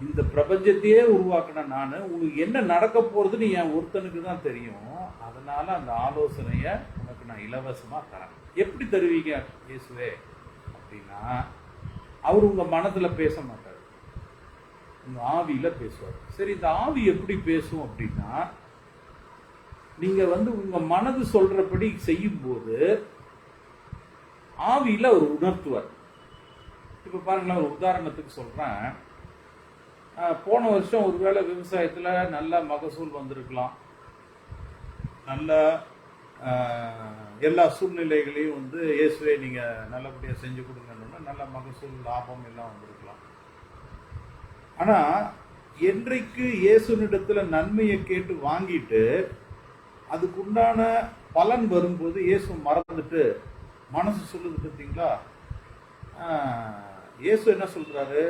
இந்த பிரபஞ்சத்தையே உருவாக்கின நான், உனக்கு என்ன நடக்க போகிறதுன்னு என் ஒருத்தனுக்கு தான் தெரியும். அதனால அந்த ஆலோசனையை உனக்கு நான் இலவசமாக தரேன். எப்படி தருவீங்க இயேசுவே அப்படின்னா, அவர் உங்கள் மனதில் பேச மாட்டார், உங்கள் ஆவியில் பேசுவார். சரி, இந்த ஆவி எப்படி பேசும் அப்படின்னா, நீங்கள் வந்து உங்கள் மனது சொல்கிறபடி செய்யும்போது ஆவியில் அவர் உணர்த்துவார். இப்போ பாருங்களேன், ஒரு உதாரணத்துக்கு சொல்கிறேன். போன வருஷம் ஒருவேளை விவசாயத்தில் நல்ல மகசூல் வந்திருக்கலாம், நல்ல எல்லா சூழ்நிலைகளையும் வந்து இயேசுவே நீங்கள் நல்லபடியாக செஞ்சு கொடுங்கன்னா நல்ல மகசூல் லாபம் எல்லாம் வந்திருக்கலாம். ஆனால் என்றைக்கு இயேசுனிடத்தில் நன்மையை கேட்டு வாங்கிட்டு அதுக்குண்டான பலன் வரும்போது இயேசு மறந்துட்டு மனசு சொல்லுது பார்த்தீங்களா? இயேசு என்ன சொல்றாரு?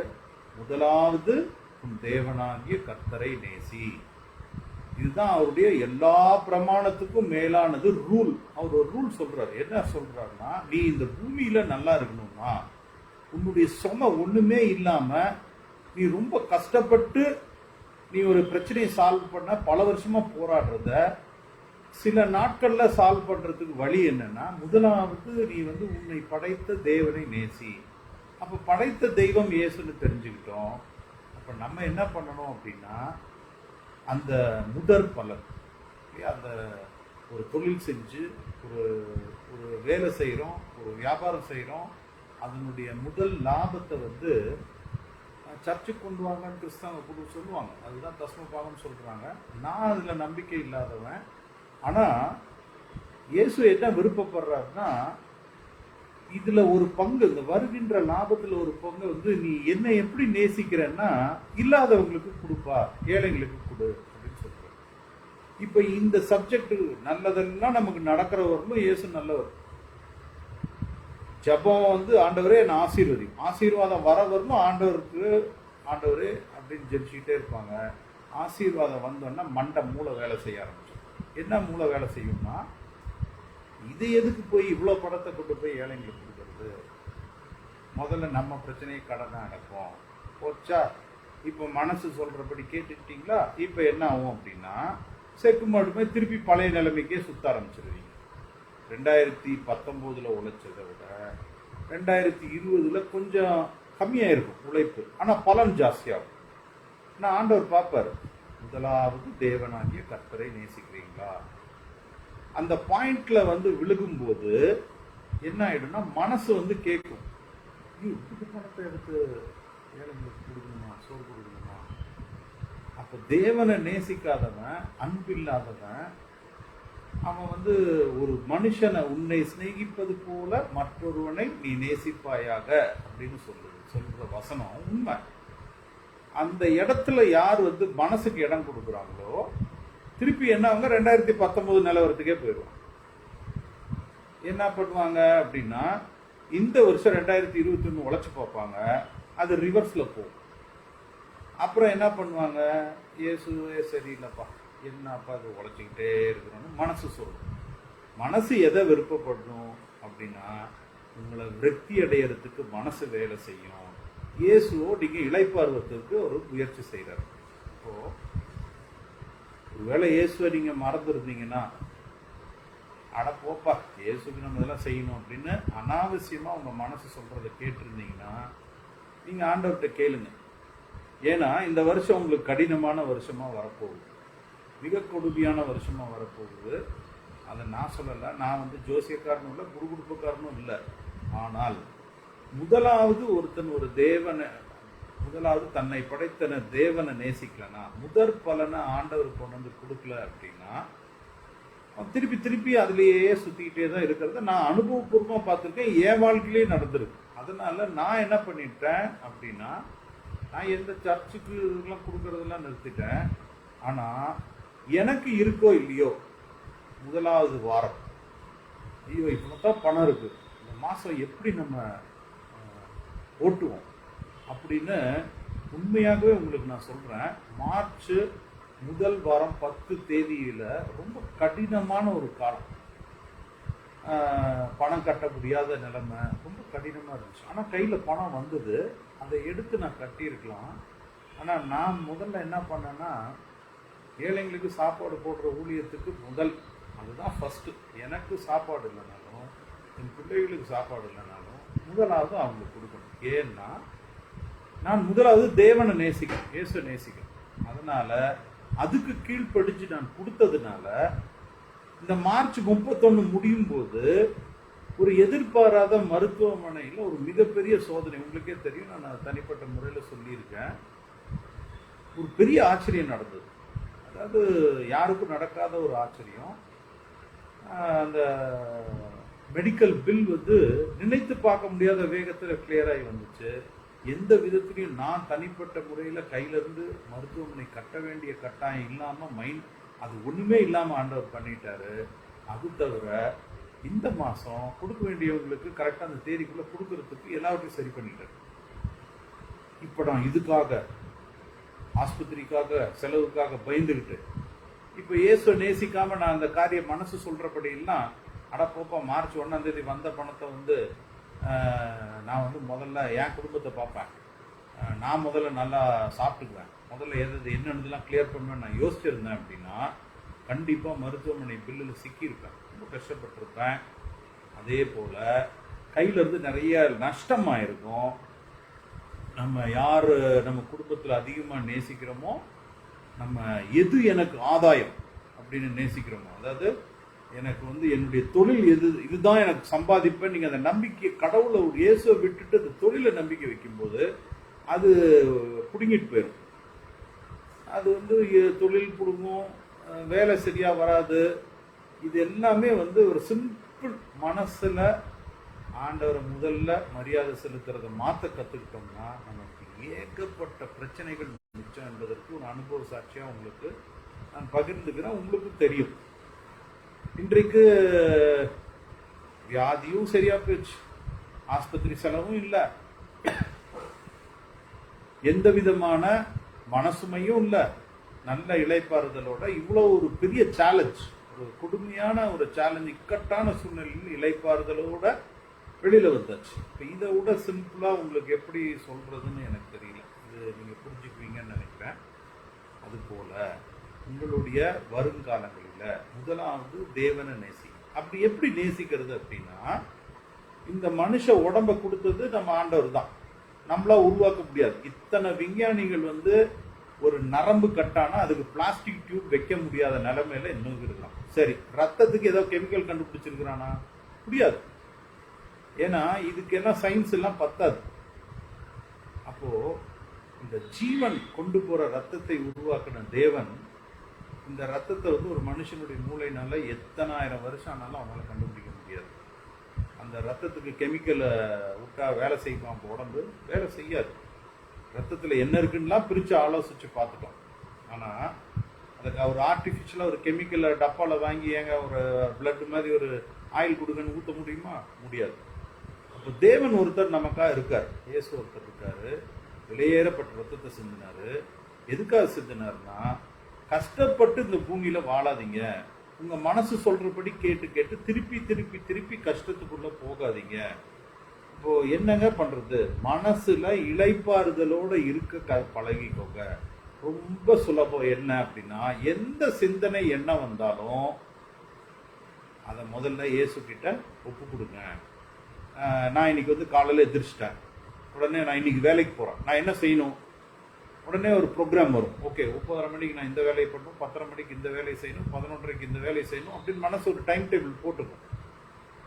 முதலாவது உன் தேவனாகிய கர்த்தரை நேசி. இதுதான் அவருடைய எல்லா பிரமாணத்துக்கும் மேலானது ரூல். அவர் ஒரு ரூல் சொல்றாரு. என்ன சொல்றாருன்னா, நீ இந்த பூமியில நல்லா இருக்கணும்னா உன்னுடைய சுமை ஒண்ணுமே இல்லாம நீ ரொம்ப கஷ்டப்பட்டு நீ ஒரு பிரச்சனையை சால்வ் பண்ண பல வருஷமா போராடுறத சில நாட்கள்ல சால்வ் பண்றதுக்கு வழி என்னன்னா, முதலாவது நீ உன்னை படைத்த தேவனை நேசி. அப்ப படைத்த தெய்வம் இயேசுன்னு தெரிஞ்சுக்கிட்டோம். அப்ப நம்ம என்ன பண்ணணும் அப்படின்னா, அந்த முதற் பலன், அந்த ஒரு தொழில் செஞ்சு ஒரு ஒரு வேலை செய்கிறோம், ஒரு வியாபாரம் செய்கிறோம், அதனுடைய முதல் லாபத்தை சர்ச்சுக்கு கொண்டு வாங்கன்னு கிறிஸ்தவங்க கூட சொல்லுவாங்க. அதுதான் தஸ்ம பாகம்னு சொல்கிறாங்க. நான் அதில் நம்பிக்கை இல்லாதவன். ஆனால் இயேசு என்ன விருப்பப்படுறாருன்னா, இதில் ஒரு பங்கு, இந்த வருகின்ற லாபத்தில் ஒரு பங்கு நீ என்ன எப்படி நேசிக்கிறன்னா இல்லாதவங்களுக்கு கொடுப்பா, ஏழைங்களுக்கு கொடு அப்படின்னு சொல்ற. இப்போ இந்த சப்ஜெக்ட் நல்லதெல்லாம் நமக்கு நடக்கிறவர்களும் இயேசு நல்லவர். ஜபம் ஆண்டவரே என்ன ஆசீர்வாதம் வர வரணும் ஆண்டவரே அப்படின்னு ஜெபிச்சுக்கிட்டே இருப்பாங்க. ஆசீர்வாதம் வந்தோன்னா மண்டை மூளை வேலை செய்ய ஆரம்பிச்சோம். என்ன மூளை வேலை செய்யும்னா, இது எதுக்கு போய் இவ்வளோ படத்தை கொண்டு போய் ஏழைங்களுக்கு கொடுக்கறது, முதல்ல நம்ம பிரச்சனையை கடனை அடைப்போம். போச்சா, இப்போ மனசு சொல்றபடி கேட்டுக்கிட்டீங்களா, இப்போ என்ன ஆகும் அப்படின்னா செக்கு மட்டுமே திருப்பி பழைய நிலைமைக்கே சுத்த ஆரம்பிச்சிருவீங்க. 2019 உழைச்சதை விட 2020 கொஞ்சம் கம்மியாக இருக்கும் உழைப்பு, ஆனால் பலன் ஜாஸ்தியாகும். நான் ஆண்டவர் பார்ப்பார், முதலாவது தேவனாகிய கர்த்தரை நேசிக்கிறீங்களா. அந்த பாயிண்ட்ல விழுகும்போது என்ன ஆயிடும்னா, மனசு கேட்கும், இப்படி பணத்தை எடுத்து ஏழைங்களுக்கு கொடுக்கணுமா, சோறு கொடுக்கணுமா. அப்ப தேவனை நேசிக்காதவன், அன்பில்லாதவன், அவன் ஒரு மனுஷனை உன்னை சிநேகிப்பது போல மற்றொருவனை நீ நேசிப்பாயாக அப்படின்னு சொல்ற வசனம் உண்மை. அந்த இடத்துல யார் மனசுக்கு இடம் கொடுக்குறாங்களோ திருப்பி என்ன ஆகுங்க, 2019 நிலவரத்துக்கே போயிடுவாங்க. என்ன பண்ணுவாங்க அப்படின்னா, இந்த வருஷம் 2021 உழைச்சு பார்ப்பாங்க, அது ரிவர்ஸ்ல போகும். அப்புறம் என்ன பண்ணுவாங்க, இயேசுவே சரியில்லைப்பா, என்னப்பா அது உழைச்சிக்கிட்டே இருக்கிறோன்னு மனசு சொல்லும். மனசு எதை விருப்பப்படணும் அப்படின்னா, உங்களை விருத்தி அடையிறதுக்கு மனசு வேலை செய்யும். இயேசுவோ நீங்க இளைப்பாறுவதற்கு ஒரு முயற்சி செய்யறாரு. இப்போ ஒருவேளை இயேசுவை நீங்க மறந்துருந்தீங்கன்னா, அட போப்பா இயேசுக்கு நம்ம இதெல்லாம் செய்யணும் அப்படின்னு அனாவசியமா உங்க மனசு சொல்றதை கேட்டிருந்தீங்கன்னா, நீங்க ஆண்டவர்கிட்ட கேளுங்க. ஏன்னா இந்த வருஷம் உங்களுக்கு கடினமான வருஷமா வரப்போகுது, மிக கொடுமையான வருஷமா வரப்போகுது. அதை நான் சொல்லலை, நான் ஜோசியக்காரனும் இல்லை, குடுகுடுப்புக்காரனும் இல்லை. ஆனால் முதலாவது ஒருத்தன் ஒரு தேவனை, முதலாவது தன்னை படைத்தன தேவனை நேசிக்கலனா, முதற் பலனை ஆண்டவர் கொண்டு கொடுக்கல அப்படின்னா திருப்பி திருப்பி அதுலேயே சுத்திக்கிட்டே தான் இருக்கிறத நான் அனுபவபூர்வமாக பார்த்துருக்கேன், என் வாழ்க்கையிலே நடந்திருக்கு. அதனால நான் என்ன பண்ணிட்டேன் அப்படின்னா, நான் எந்த சர்ச்சுக்கு இதெல்லாம் கொடுக்கறதெல்லாம் நிறுத்திட்டேன். ஆனால் எனக்கு இருக்கோ இல்லையோ, முதலாவது வாரம் ஐயோ இவ்வளோதான் பணம் இருக்கு, இந்த மாதம் எப்படி நம்ம ஓட்டுவோம் அப்படின்னு உண்மையாகவே உங்களுக்கு நான் சொல்கிறேன். மார்ச் முதல் வாரம் 10 தேதியில் ரொம்ப கடினமான ஒரு காலம், பணம் கட்ட முடியாத நிலைமை, ரொம்ப கடினமாக இருந்துச்சு. ஆனால் கையில் பணம் வந்தது, அதை எடுத்து நான் கட்டியிருக்கலாம். ஆனால் நான் முதல்ல என்ன பண்ணேன்னா, ஏழைங்களுக்கு சாப்பாடு போடுற ஊழியத்துக்கு அதுதான் ஃபஸ்ட்டு. எனக்கு சாப்பாடு இல்லைனாலும், என் பிள்ளைகளுக்கு சாப்பாடு இல்லைனாலும் முதலாவது அவங்களுக்கு கொடுக்கணும். ஏன்னா நான் முதலாவது தேவனை நேசிக்கிறேன், இயேசுவை நேசிக்கிறேன். அதனால அதுக்கு கீழ்ப்படிச்சு நான் கொடுத்ததுனால இந்த மார்ச் 31 முடியும் போது ஒரு எதிர்பாராத மருத்துவமனையில் ஒரு மிகப்பெரிய சோதனை. உங்களுக்கே தெரியும், நான் தனிப்பட்ட முறையில் சொல்லியிருக்கேன். ஒரு பெரிய ஆச்சரியம் நடந்தது. அதாவது யாருக்கும் நடக்காத ஒரு ஆச்சரியம். அந்த மெடிக்கல் பில் நினைத்து பார்க்க முடியாத வேகத்தில் கிளியர் ஆகி வந்துச்சு. எந்த விதத்திலையும் நான் தனிப்பட்ட முறையில் கையிலிருந்து மருத்துவமனை கட்ட வேண்டிய கட்டாயம் இல்லாமல் அது ஒன்றுமே இல்லாமல் ஆண்டவர் பண்ணிட்டாரு. அது தவிர இந்த மாதம் கொடுக்க வேண்டியவங்களுக்கு கரெக்டாக அந்த தேதிக்குள்ளே கொடுக்கறதுக்கு எல்லாவற்றையும் சரி பண்ணிட்டாரு. இப்போ நான் இதுக்காக ஆஸ்பத்திரிக்காக செலவுக்காக பயந்துக்கிட்டு இப்போ இயேசுவை நேசிக்காமல் நான் அந்த காரியம் மனசு சொல்கிறபடியெல்லாம், அட போப்பா மார்ச் 1ஆம் தேதி வந்த பணத்தை நான் வந்து முதல்ல என் குடும்பத்தை பார்ப்பேன், நான் முதல்ல நல்லா சாப்பிட்டுக்குவேன், முதல்ல எது என்னென்னலாம் கிளியர் பண்ணுவேன் நான் யோசிச்சிருந்தேன் அப்படின்னா கண்டிப்பாக மருத்துவமனை பில்லில் சிக்கியிருப்பேன், ரொம்ப கஷ்டப்பட்டிருப்பேன். அதே போல் கையிலேருந்து நிறைய நஷ்டமாக இருக்கும். நம்ம யார் நம்ம குடும்பத்தில் அதிகமாக நேசிக்கிறோமோ, நம்ம எது எனக்கு ஆதாயம் அப்படின்னு நேசிக்கிறோமோ, அதாவது எனக்கு வந்து என்னுடைய தொழில் எது, இதுதான் எனக்கு சம்பாதிப்பேன், நீங்கள் அந்த நம்பிக்கை கடவுளை ஒரு இயேசுவை விட்டுட்டு அந்த தொழிலை நம்பிக்கை வைக்கும்போது அது பிடுங்கிட்டு போயிடும். அது வந்து தொழில் பிடுங்கும், வேலை சரியாக வராது. இது எல்லாமே வந்து ஒரு சிம்பிள் மனசில் ஆண்டவரை முதல்ல மரியாதை செலுத்துறதை மாற்ற கற்றுக்கிட்டோம்னா நமக்கு ஏகப்பட்ட பிரச்சனைகள் மிச்சம் என்பதற்கு ஒரு அனுபவ சாட்சியாக உங்களுக்கு நான் பகிர்ந்துக்கிறேன். உங்களுக்கும் தெரியும், இன்றைக்கு வியாதியும் சரியா போயிடுச்சு, ஆஸ்பத்திரி செலவும் இல்லை, எந்த விதமான மனசுமையும் இல்லை, நல்ல இளைப்பாறுதலோட இவ்வளோ ஒரு பெரிய சேலஞ்ச், ஒரு கொடுமையான ஒரு சேலஞ்ச், இக்கட்டான சூழ்நிலையில் இளைப்பாறுதலோட வெளியில் வந்தாச்சு. இப்போ இதை விட சிம்பிளாக உங்களுக்கு எப்படி சொல்கிறதுன்னு எனக்கு தெரியல, இது நீங்கள் புரிஞ்சுக்குவீங்கன்னு நினைக்கிறேன். அதுபோல் உங்களுடைய வருங்காலங்களில் முதலாவது தேவனை நேசி. அப்படி எப்படி நேசிக்கிறது அப்படின்னா, இந்த மனுஷ உடம்பை கொடுத்தது நம்ம ஆண்டவர் தான், நம்மளா உருவாக்க முடியாது. இத்தனை விஞ்ஞானிகள் வந்து ஒரு நரம்பு கட்டானா அதுக்கு பிளாஸ்டிக் டியூப் வைக்க முடியாத நிலைமையில இன்னும் இருக்கலாம். சரி, ரத்தத்துக்கு ஏதோ கெமிக்கல் கண்டுபிடிச்சிருக்கிறானா? முடியாது. ஏன்னா இதுக்கெல்லாம் சயின்ஸ் எல்லாம் பத்தாது. அப்போ இந்த ஜீவன் கொண்டு போற ரத்தத்தை உருவாக்கின தேவன் இந்த ரத்தத்தை வந்து ஒரு மனுஷனுடைய மூளைனால எத்தனாயிரம் வருஷம் ஆனாலும் அவனால கண்டுபிடிக்க முடியாது. அந்த ரத்தத்துக்கு கெமிக்கலை விட்டா வேலை செய்யுமா? நம்ம உடம்பு வேலை செய்யாது. ரத்தத்தில் என்ன இருக்குன்னுலாம் பிரித்து ஆலோசித்து பார்த்துட்டோம். ஆனால் அதுக்கு ஒரு ஆர்டிஃபிஷியலாக ஒரு கெமிக்கலை டப்பாவில் வாங்கி ஏங்க ஒரு பிளட் மாதிரி ஒரு ஆயில் கொடுங்கன்னு ஊற்ற முடியுமா? முடியாது. அப்போ தேவன் ஒருத்தர் நமக்காக இருக்கார், இயேசு ஒருத்தர் இருக்காரு, வெளியேறப்பட்ட ரத்தத்தை சிந்தினாரு. எதுக்காக சிந்தினார்னா, கஷ்டப்பட்டு இந்த பூமியில வாழாதீங்க, உங்க மனசு சொல்றபடி கேட்டு கேட்டு திருப்பி திருப்பி திருப்பி கஷ்டத்துக்குள்ள போகாதீங்க. இப்போ என்னங்க பண்றது? மனசுல இளைப்பாறுதலோட இருக்க பழகிக்கோங்க. ரொம்ப சுலபம். என்ன அப்படின்னா, எந்த சிந்தனை என்ன வந்தாலும் அதை முதல்ல இயேசு கிட்ட ஒப்பு கொடுங்க. நான் இன்னைக்கு வந்து காலையில் எதிர்ச்சிட்டேன், உடனே நான் இன்னைக்கு வேலைக்கு போறேன், நான் என்ன செய்யணும்? உடனே ஒரு ப்ரோக்ராம் வரும். ஓகே, 9:30 மணிக்கு நான் இந்த வேலையை பண்ணணும், 10:30 மணிக்கு இந்த வேலையை செய்யணும், 11:30க்கு இந்த வேலையை செய்யணும் அப்படின்னு மனசு ஒரு டைம் டேபிள் போட்டுக்கும்.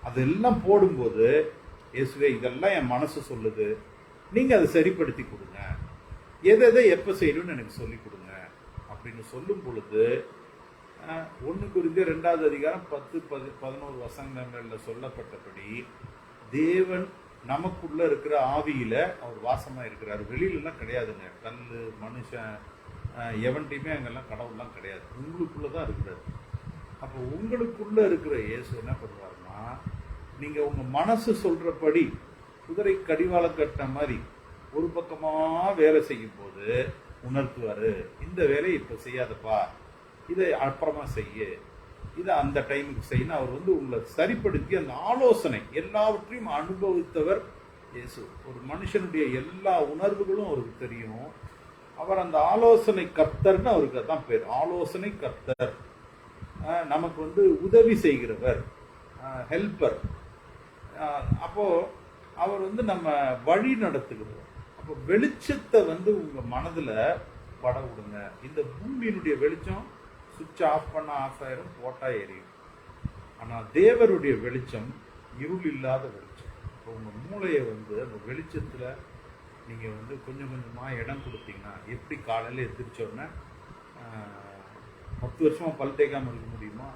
அதெல்லாம் போடும்போது இயேசுவே இதெல்லாம் என் மனசு சொல்லுது, நீங்க அதை சரிப்படுத்தி கொடுங்க, எதை எப்போ செய்யணும்னு எனக்கு சொல்லி கொடுங்க அப்படின்னு சொல்லும் பொழுது 1 கொரிந்தியர் 2வது அதிகாரம் 10-11 வசனங்கள்ல சொல்லப்பட்டபடி தேவன் நமக்குள்ள இருக்கிற ஆவியில அவர் வாசமா இருக்கிறார். வெளியிலலாம் கிடையாதுங்க. கல் மனுஷன் எவன்டையுமே அங்கெல்லாம் கடவுள்லாம் கிடையாது, உங்களுக்குள்ளதான் இருக்கிறார். அப்போ உங்களுக்குள்ள இருக்கிற இயேசு என்ன பண்ணுவாருன்னா, நீங்க உங்க மனசு சொல்றபடி குதிரை கடிவாளம் கட்ட மாதிரி ஒரு பக்கமா வேலை செய்யும் போது உணர்த்துவாரு, இந்த வேலையை இப்ப செய்யாதப்பா, இதை அப்புறமா செய்ய, இதை அந்த டைமுக்கு செய்யணும். அவர் வந்து உங்களை சரிப்படுத்தி அந்த ஆலோசனை எல்லாவற்றையும் அனுபவித்தவர் இயேசு. ஒரு மனுஷனுடைய எல்லா உணர்வுகளும் அவருக்கு தெரியும். அவர் அந்த ஆலோசனை கர்த்தர்னு அவருக்கு தான் பேர், ஆலோசனை கர்த்தர். நமக்கு வந்து உதவி செய்கிறவர், ஹெல்ப்பர். அப்போ அவர் வந்து நம்ம வழி நடத்துகிறவர். அப்போ வெளிச்சத்தை வந்து உங்க மனதுல பட விடுங்க. இந்த பூமியினுடைய வெளிச்சம் சுவிட்ச் ஆஃப் பண்ண ஆஃப் ஆயிரும், போட்டா எரியும். ஆனால் தேவருடைய வெளிச்சம் இருள் இல்லாத வெளிச்சம். இப்போ உங்கள் மூளையை வந்து அந்த வெளிச்சத்தில் நீங்கள் வந்து கொஞ்சம் கொஞ்சமாக இடம் கொடுத்தீங்கன்னா, எப்படி காலையில் எந்திரிச்சோடனே 10 வருஷமாக பல் தேய்க்காமல் இருக்க முடியுமா?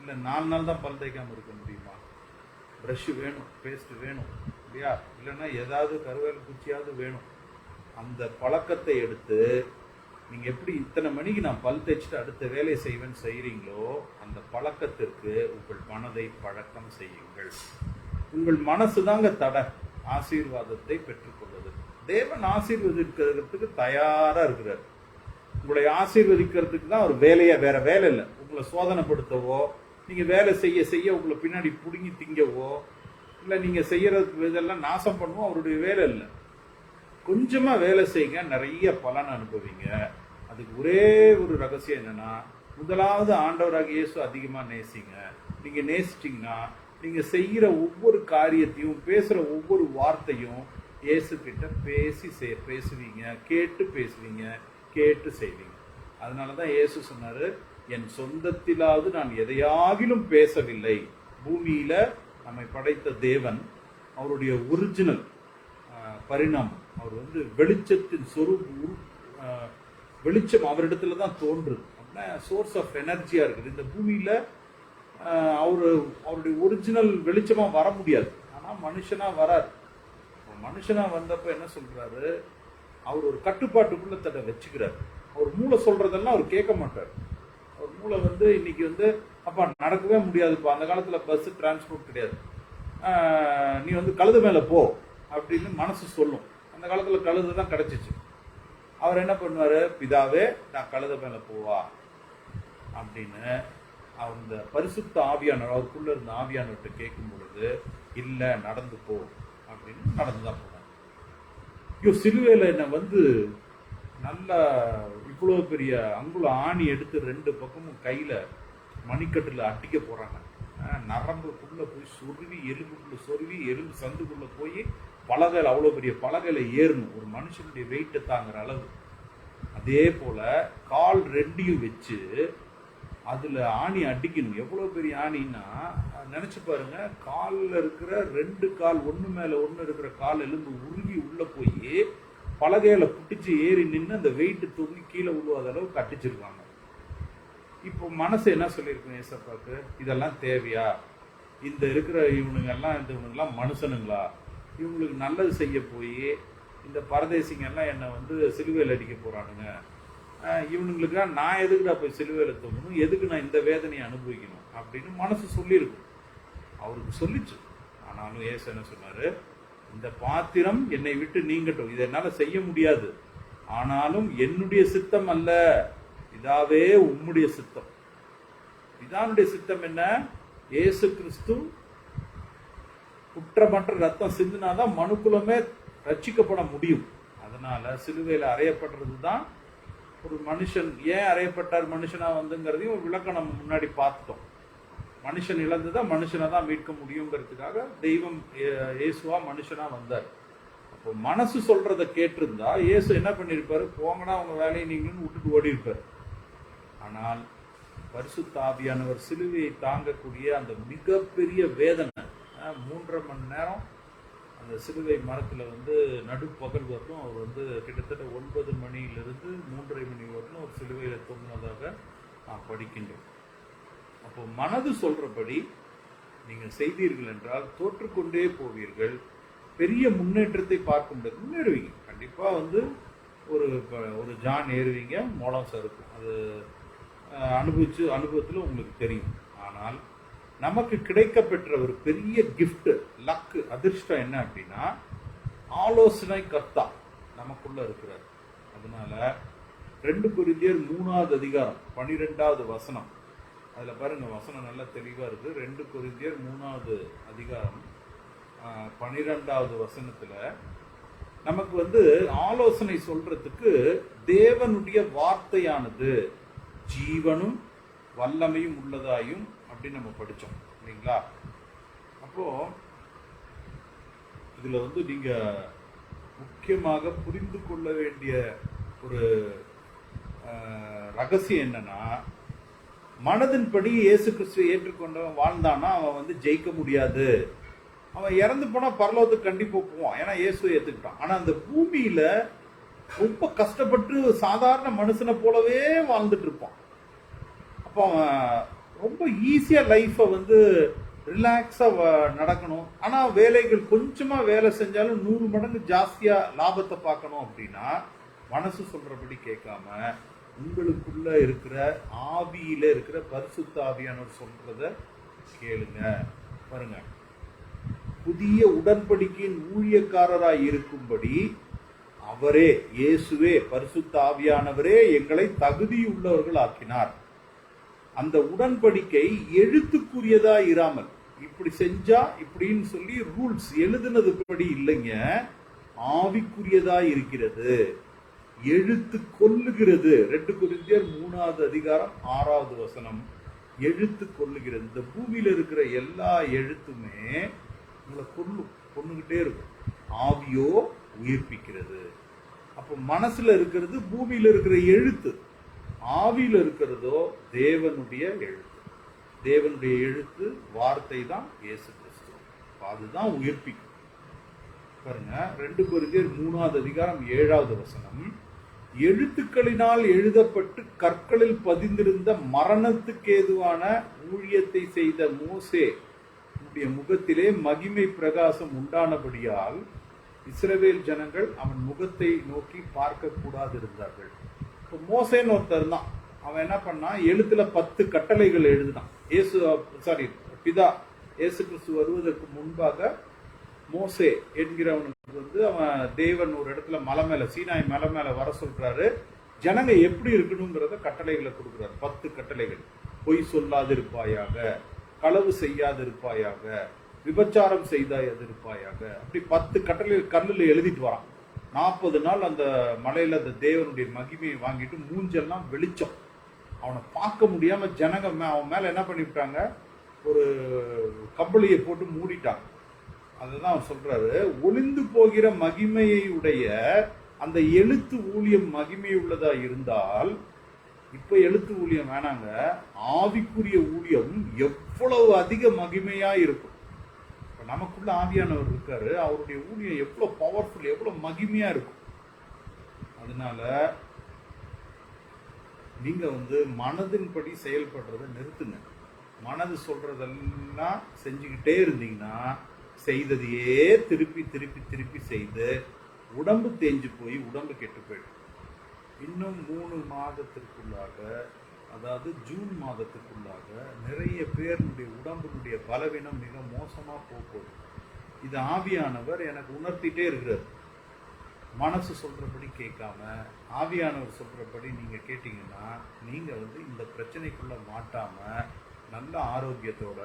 இல்லை 4 நாள் தான் பல் தேய்க்காமல் இருக்க முடியுமா? ப்ரஷ்ஷு வேணும், பேஸ்ட்டு வேணும் இல்லையா? இல்லைன்னா ஏதாவது கருவேல குச்சியாவது வேணும். அந்த பழக்கத்தை எடுத்து நீங்கள் எப்படி இத்தனை மணிக்கு நான் பல் தேய்ச்சிட்டு அடுத்த வேலையை செய்வேன்னு செய்கிறீங்களோ, அந்த பழக்கத்திற்கு உங்கள் மனதை பழக்கம் செய்யுங்கள். உங்கள் மனசு தாங்க தடை ஆசீர்வாதத்தை பெற்றுக்கொள்வது. தேவன் ஆசீர்வதிக்கிறதுக்கு தயாராக இருக்கிறார். உங்களை ஆசீர்வதிக்கிறதுக்கு தான் ஒரு வேலையை, வேற வேலை இல்லை. உங்களை சோதனைப்படுத்தவோ, நீங்கள் வேலை செய்ய செய்ய உங்களை பின்னாடி பிடுங்கி திங்கவோ, இல்லை நீங்கள் செய்யறது இதெல்லாம் நாசம் பண்ணுவோம், அவருடைய வேலை இல்லை. கொஞ்சமாக வேலை செய்யுங்க, நிறைய பலன் அனுபவிங்க. அதுக்கு ஒரே ஒரு ரகசியம் என்னன்னா, முதலாவது ஆண்டவராக இயேசு அதிகமாக நேசிங்க. நீங்கள் நேசிச்சிங்கன்னா நீங்கள் செய்கிற ஒவ்வொரு காரியத்தையும், பேசுகிற ஒவ்வொரு வார்த்தையும் இயேசு கிட்ட பேசுவீங்க, கேட்டு பேசுவீங்க, கேட்டு செய்வீங்க. அதனால தான் இயேசு சொன்னார், என் சொந்தத்திலாவது நான் எதையாகிலும் பேசவில்லை. பூமியில் நம்மை படைத்த தேவன் அவருடைய ஒரிஜினல் பரிணாமம், அவர் வந்து வெளிச்சத்தின் வெளிச்சம் அவரிடத்துல தான் தோன்றுது. அப்படின்னா சோர்ஸ் ஆஃப் எனர்ஜியாக இருக்குது. இந்த பூமியில் அவருடைய ஒரிஜினல் வெளிச்சமாக வர முடியாது. ஆனால் மனுஷனாக வராது. மனுஷனாக வந்தப்போ என்ன சொல்கிறாரு, அவர் ஒரு கட்டுப்பாட்டுக்குள்ளே தன்னை வச்சுக்கிறார். அவர் மூளை சொல்கிறதெல்லாம் அவர் கேட்க மாட்டார். அவர் மூளை வந்து இன்னைக்கு வந்து, அப்பா நடக்கவே முடியாதுப்பா, அந்த காலத்தில் பஸ்ஸு டிரான்ஸ்போர்ட் கிடையாது, நீ வந்து கழுது மேலே போ அப்படின்னு மனசு சொல்லும். அந்த காலத்தில் கழுது தான் கிடச்சிச்சு. அவர் என்ன பண்ணுவார், பிதாவே நான் கழுத மேலே போவா அப்படின்னு அந்த பரிசுத்த ஆவியானவர், அவருக்குள்ள இருந்த ஆவியானவர்கிட்ட கேட்கும் பொழுது, இல்லை நடந்து போ அப்படின்னு நடந்து தான் போனார். ஐயோ, சிலுவையில் என்னை வந்து நல்லா இவ்வளோ பெரிய அங்குல ஆணி எடுத்து 2 பக்கமும் கையில் மணிக்கட்டில் அடிக்க போகிறாங்க. நரம்புக்குள்ளே போய் சொருவி, எலும்புக்குள்ளே சொருவி, எலும்பு சந்துக்குள்ளே போய் பலகையில், அவ்வளோ பெரிய பலகையில் ஏறணும், ஒரு மனுஷனுடைய வெயிட்டை தாங்குற அளவு. அதே போல் கால் 2ஐயும் வச்சு அதில் ஆணி அடிக்கணும். எவ்வளோ பெரிய ஆணின்னா நினச்சி பாருங்க, காலில் இருக்கிற 2 கால் ஒன்று மேலே ஒன்று இருக்கிற கால் எலும்பு உருகி உள்ளே போய் பலகையில் புட்டிச்சு ஏறி நின்று அந்த வெயிட்டு தூங்கி கீழே விழுவாத அளவுக்கு அடிச்சிருக்காங்க. இப்போ மனசு என்ன சொல்லியிருக்கோம் ஏசப்பாக்கு, இதெல்லாம் தேவையா? இந்த இருக்கிற இவனுங்கெல்லாம் மனுஷனுங்களா? இவங்களுக்கு நல்லது செய்ய போய் இந்த பரதேசிங்கெல்லாம் என்னை வந்து சிலுவையில் அடிக்க போகிறானுங்க. இவனுங்களுக்கெல்லாம் நான் எதுக்குடா போய் சிலுவையில் தோங்கணும், எதுக்கு நான் இந்த வேதனையை அனுபவிக்கணும் அப்படின்னு மனசு சொல்லியிருக்கும். அவருக்கு சொல்லிச்சு. ஆனாலும் ஏசு என்ன சொன்னார், இந்த பாத்திரம் என்னை விட்டு நீங்கட்டும், இதை என்னால் செய்ய முடியாது, ஆனாலும் என்னுடைய சித்தம் அல்ல, இதாவே உம்முடைய சித்தம். இதானுடைய சித்தம் என்ன? இயேசு கிறிஸ்து குற்றமற்ற ரத்தம் சிந்தினாதான் மனுக்குலமே ரட்சிக்கப்பட முடியும். அதனால சிலுவையில் அறையப்படுறது தான் ஒரு மனுஷன் ஏன் அறையப்பட்டார் மனுஷனா வந்துங்கிறதையும் விளக்கம் நம்ம முன்னாடி பார்த்துட்டோம். மனுஷன் இழந்துதான் மனுஷனை தான் மீட்க முடியுங்கிறதுக்காக தெய்வம் இயேசுவா மனுஷனா வந்தார். அப்போ மனசு சொல்றத கேட்டிருந்தா இயேசு என்ன பண்ணியிருப்பாரு, போங்கன்னா அவங்க வேலையை நீங்கன்னு விட்டுட்டு ஓடி இருப்பார். ஆனால் பரிசுத்த ஆவியானவர் சிலுவையை தாங்கக்கூடிய அந்த மிகப்பெரிய வேதனை, 3.5 மணி நேரம் அந்த சிலுவை மரத்தில் வந்து நடுப்பகல் வரலும் அவர் வந்து கிட்டத்தட்ட 9 மணியிலிருந்து 3:30 மணி வரலும் ஒரு சிலுவையில் தொங்கினதாக நாம் படிக்கின்றோம். அப்போ மனது சொல்றபடி நீங்கள் செய்தீர்கள் என்றால் தோற்றுக்கொண்டே போவீர்கள், பெரிய முன்னேற்றத்தை பார்க்க முடியாது. முன்னேறுவீங்க கண்டிப்பாக. வந்து ஒரு ஜான் ஏறுவீங்க, மோளம் சறுக்கும். அது அனுபவத்தில் உங்களுக்கு தெரியும். ஆனால் நமக்கு கிடைக்க பெற்ற ஒரு பெரிய கிஃப்ட், லக்கு, அதிர்ஷ்டம் என்ன அப்படின்னா, ஆலோசனை கர்த்தா நமக்குள்ள இருக்கிறார். அதனால 2 கொரிந்தியர் 3வது அதிகாரம் 12வது வசனம், அதில் பாருங்க வசனம் நல்லா தெளிவாக இருக்கு. 2 கொரிந்தியர் 3வது அதிகாரம் 12வது வசனத்தில் நமக்கு வந்து ஆலோசனை சொல்றதுக்கு தேவனுடைய வார்த்தையானது ஜீவனும் வல்லமையும் உள்ளதாயும் அப்படின்னு நம்ம படித்தோம் இல்லைங்களா? அப்போ இதுல வந்து நீங்க முக்கியமாக புரிந்து கொள்ள வேண்டிய ஒரு ரகசியம் என்னன்னா, மனதின்படி இயேசு கிறிஸ்துவை ஏற்றுக்கொண்டவன் வாழ்ந்தானா அவன் வந்து ஜெயிக்க முடியாது. அவன் இறந்து போனா பரலோகத்துக்கு கண்டிப்பா போவான், ஏன்னா இயேசுவை ஏத்துக்கிட்டான். ஆனா அந்த பூமியில ரொம்ப கஷ்டப்பட்டு சாதாரண மனுஷனை போலவே வாழ்ந்துட்டு இருப்பான். அப்போ அவன் ரொம்ப ஈஸியா லைஃபை வந்து ரிலாக்ஸா நடக்கணும். ஆனா வேலைகள் கொஞ்சமா வேலை செஞ்சாலும் 100 மடங்கு ஜாஸ்தியா லாபத்தை பார்க்கணும் அப்படின்னா மனசு சொல்றபடி கேட்காம உங்களுக்குள்ள இருக்கிற ஆவியில இருக்கிற பரிசுத்த ஆவியானவர் சொல்றத கேளுங்க. பாருங்க, புதிய உடன்படிக்கையின் ஊழியக்காரராய் இருக்கும்படி அவரே, இயேசுவே, பரிசுத்த ஆவியானவரே எங்களை தகுதியுள்ளவர்கள் ஆக்கினார். அந்த உடன்படிக்கை எழுத்துக்குரியதா இராமல், இப்படி செஞ்சா இப்படின்னு சொல்லி ரூல்ஸ் எழுதுனது படி இல்லைங்க, ஆவிக்குரியதா இருக்கிறது. எழுத்து கொல்லுகிறது. 2 கொரிந்தியர் 3வது அதிகாரம் 6வது வசனம். எழுத்து கொல்லுகிறது. இந்த பூமியில இருக்கிற எல்லா எழுத்துமே உங்களை கொன்னுகிட்டே இருக்கும். ஆவியோ உயிர்ப்பிக்கிறது. அப்போ மனசுல இருக்கிறது பூமியில இருக்கிற எழுத்து, ஆவியில இருக்கிறதோ தேவனுடைய எழுத்து. தேவனுடைய எழுத்து வார்த்தை தான் இயேசு கிறிஸ்து. அதுதான் உயிர்ப்பிக்கும். பாருங்க, 2 கொரிந்தியர் 3வது அதிகாரம் 7வது வசனம். எழுத்துக்களினால் எழுதப்பட்டு கற்களில் பதிந்திருந்த மரணத்துக்கு ஏதுவான ஊழியத்தை செய்த மோசே முகத்திலே மகிமை பிரகாசம் உண்டானபடியால் இஸ்ரவேல் ஜனங்கள் அவன் முகத்தை நோக்கி பார்க்க கூடாது இருந்தார்கள். இப்போ மோசேன்னு ஒருத்தர் தான், அவன் என்ன பண்ணான், எழுத்துல 10 கட்டளைகள் எழுதினான். பிதா இயேசு கிறிஸ்து வருவதற்கு முன்பாக மோசே என்கிறவனுக்கு அவன் தேவன் ஒரு இடத்துல மலை மேல, சீனாய் மலை மேல வர சொல்றாரு. ஜனங்க எப்படி இருக்கணுங்கிறத கட்டளைகளை கொடுக்குறாரு. 10 கட்டளைகள். பொய் சொல்லாதிருப்பாயாக, களவு செய்யாதிருப்பாயாக, விபச்சாரம் செய்தாதிருப்பாயாக, அப்படி 10 கட்டளை கல்லுல எழுதிட்டு வரான். 40 நாள் அந்த மலையில அந்த தேவனுடைய மகிமையை வாங்கிட்டு மூஞ்செல்லாம் வெளிச்சம். அவனை பார்க்க முடியாம ஜனங்க அவன் மேல என்ன பண்ணிவிட்டாங்க, ஒரு கம்பளியை போட்டு மூடிட்டாங்க. அதுதான் அவர் சொல்றாரு, ஒளிந்து போகிற மகிமையை உடைய அந்த எழுத்து ஊழியம் மகிமை உள்ளதா இருந்தால், இப்ப எழுத்து ஊழியம் வேணாங்க, ஆவிக்குரிய ஊழியம் எவ்வளவு அதிக மகிமையா இருக்கும். இப்ப நமக்குள்ள ஆவியானவர் இருக்காரு, அவருடைய ஊழியம் எவ்வளவு பவர்ஃபுல், எவ்வளவு மகிமையா இருக்கும். அதனால நீங்க மனதின்படி செயல்படுறதை நிறுத்துங்க. மனது சொல்றதெல்லாம் செஞ்சுக்கிட்டே இருந்தீங்கன்னா செய்ததையே திருப்பி திருப்பி திருப்பி செய்து உடம்பு தேஞ்சு போய் உடம்பு கெட்டு போயிடும். இன்னும் 3 மாதத்திற்குள்ளாக, அதாவது ஜூன் மாதத்துக்குள்ளாக நிறைய பேருடைய உடம்புடைய பலவீனம் மிக மோசமா போகுது. இது ஆவியானவர் எனக்கு உணர்த்திட்டே இருக்கிறார். மனசு சொல்றபடி கேட்காம ஆவியானவர் சொல்றபடி நீங்க கேட்டீங்கன்னா நீங்க இந்த பிரச்சனைக்குள்ள மாட்டாம நல்ல ஆரோக்கியத்தோட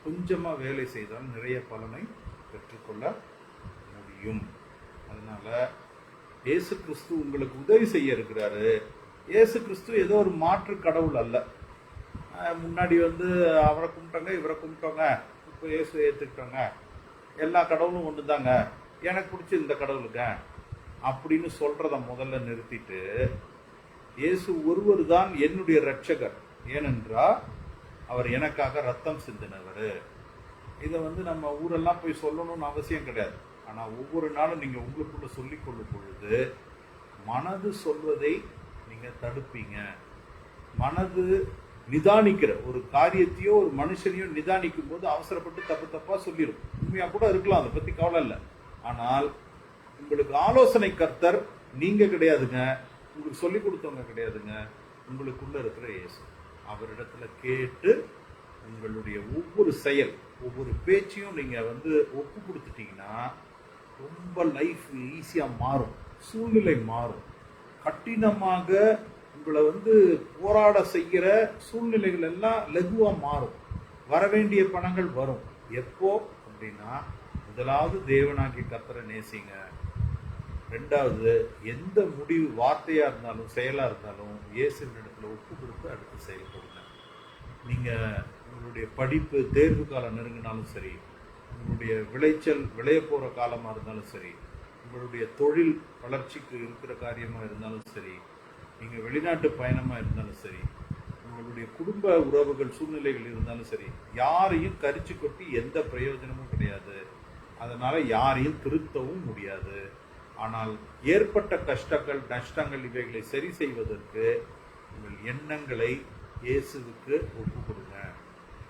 கொஞ்சமா வேலை செய்தால் நிறைய பலனை பெற்றுக்கொள்ள முடியும். அதனால இயேசு கிறிஸ்து உங்களுக்கு உதவி செய்ய இருக்கிறாரு. இயேசு கிறிஸ்து ஏதோ ஒரு மாற்று கடவுள் அல்ல. முன்னாடி அவரை கும்பிட்டோங்க, இவரை கும்பிட்டோங்க, இப்போ இயேசு ஏற்றுக்கிட்டோங்க, எல்லா கடவுளும் ஒன்று தாங்க, எனக்கு பிடிச்ச இந்த கடவுளுங்க அப்படின்னு சொல்றத முதல்ல நிறுத்திட்டு, இயேசு ஒருவர் தான் என்னுடைய இரட்சகர், ஏனென்றால் அவர் எனக்காக ரத்தம் சிந்தினவர். இதை நம்ம ஊரெல்லாம் போய் சொல்லணும்னு அவசியம் கிடையாது. ஆனால் ஒவ்வொரு நாளும் நீங்கள் உங்களுக்குள்ள சொல்லிக் கொள்ளும் பொழுது மனது சொல்வதை நீங்கள் தடுப்பீங்க. மனது நிதானிக்கிற ஒரு காரியத்தையோ ஒரு மனுஷனையோ நிதானிக்கும் போது அவசரப்பட்டு தப்பு தப்பா சொல்லிடும். உண்மையா கூட இருக்கலாம், அதை பற்றி கவலை இல்லை. ஆனால் உங்களுக்கு ஆலோசனை கர்த்தர் நீங்க கிடையாதுங்க, உங்களுக்கு சொல்லிக் கொடுத்தவங்க கிடையாதுங்க, உங்களுக்குள்ள இருக்கிற இயேசு. அவரிடத்துல கேட்டு உங்களுடைய ஒவ்வொரு செயல், ஒவ்வொரு பேச்சையும் நீங்க ஒப்பு கொடுத்துட்டீங்கன்னா ரொம்ப லைஃப் ஈஸியா மாறும், சூழ்நிலை மாறும். கடினமாக உங்களை போராட செய்கிற சூழ்நிலைகள் எல்லாம் லகுவா மாறும். வரவேண்டிய பணங்கள் வரும். எப்போ அப்படின்னா, முதலாவது தேவனாகிய கர்த்தரை நேசிங்க. 2வது எந்த முடிவு, வார்த்தையா இருந்தாலும் செயலா இருந்தாலும் இயேசுவின் இடத்துல ஒப்பு கொடுத்து அடுத்து செயல்படுங்க. நீங்க உங்களுடைய படிப்பு தேர்வு காலம் நெருங்கினாலும் சரி, உங்களுடைய விளைச்சல் விளைய போற காலமா இருந்தாலும் சரி, உங்களுடைய தொழில் வளர்ச்சிக்கு இருக்கிற காரியமா இருந்தாலும் சரி, நீங்க வெளிநாட்டு பயணமா இருந்தாலும் சரி, உங்களுடைய குடும்ப உறவுகள் சூழ்நிலைகள் இருந்தாலும் சரி, யாரையும் கரிச்சு கொட்டி எந்த பிரயோஜனமும் கிடையாது. அதனால யாரையும் திருத்தவும் முடியாது. ஆனால் ஏற்பட்ட கஷ்டங்கள் நஷ்டங்கள் இவைகளை சரி செய்வதற்கு உங்கள் எண்ணங்களை இயேசுவுக்கு ஒப்பு கொடுங்க.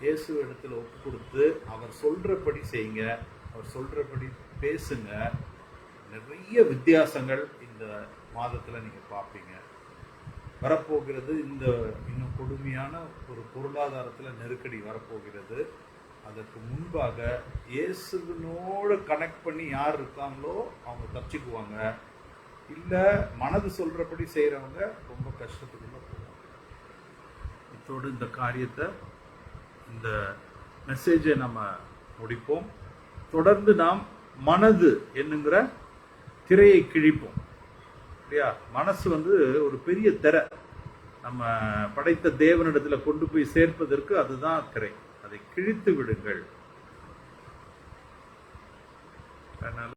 இயேசு இடத்துல ஒப்பு கொடுத்து அவர் சொல்றபடி செய்யுங்க, அவர் சொல்றபடி பேசுங்க. நிறைய வித்தியாசங்கள் இந்த மாதத்துல நீங்க பார்ப்பீங்க. வரப்போகிறது இன்னும் கொடுமையான ஒரு பொருளாதாரத்துல நெருக்கடி வரப்போகிறது. அதற்கு முன்பாக இயேசுவினோடு கனெக்ட் பண்ணி யார் இருக்காங்களோ அவங்க தப்பிச்சுக்குவாங்க. இல்லை மனது சொல்றபடி செய்கிறவங்க ரொம்ப கஷ்டத்துக்குள்ள போவாங்க. இதோடு இந்த காரியத்தை இந்த மெசேஜை நம்ம முடிப்போம். தொடர்ந்து நாம் மனது என்னங்கிற திரையை கிழிப்போம் இல்லையா? மனசு ஒரு பெரிய திரை, நம்ம படைத்த தேவனிடத்துல கொண்டு போய் சேர்ப்பதற்கு அதுதான் திரை. அதை கிழித்து விடுங்கள். அதனால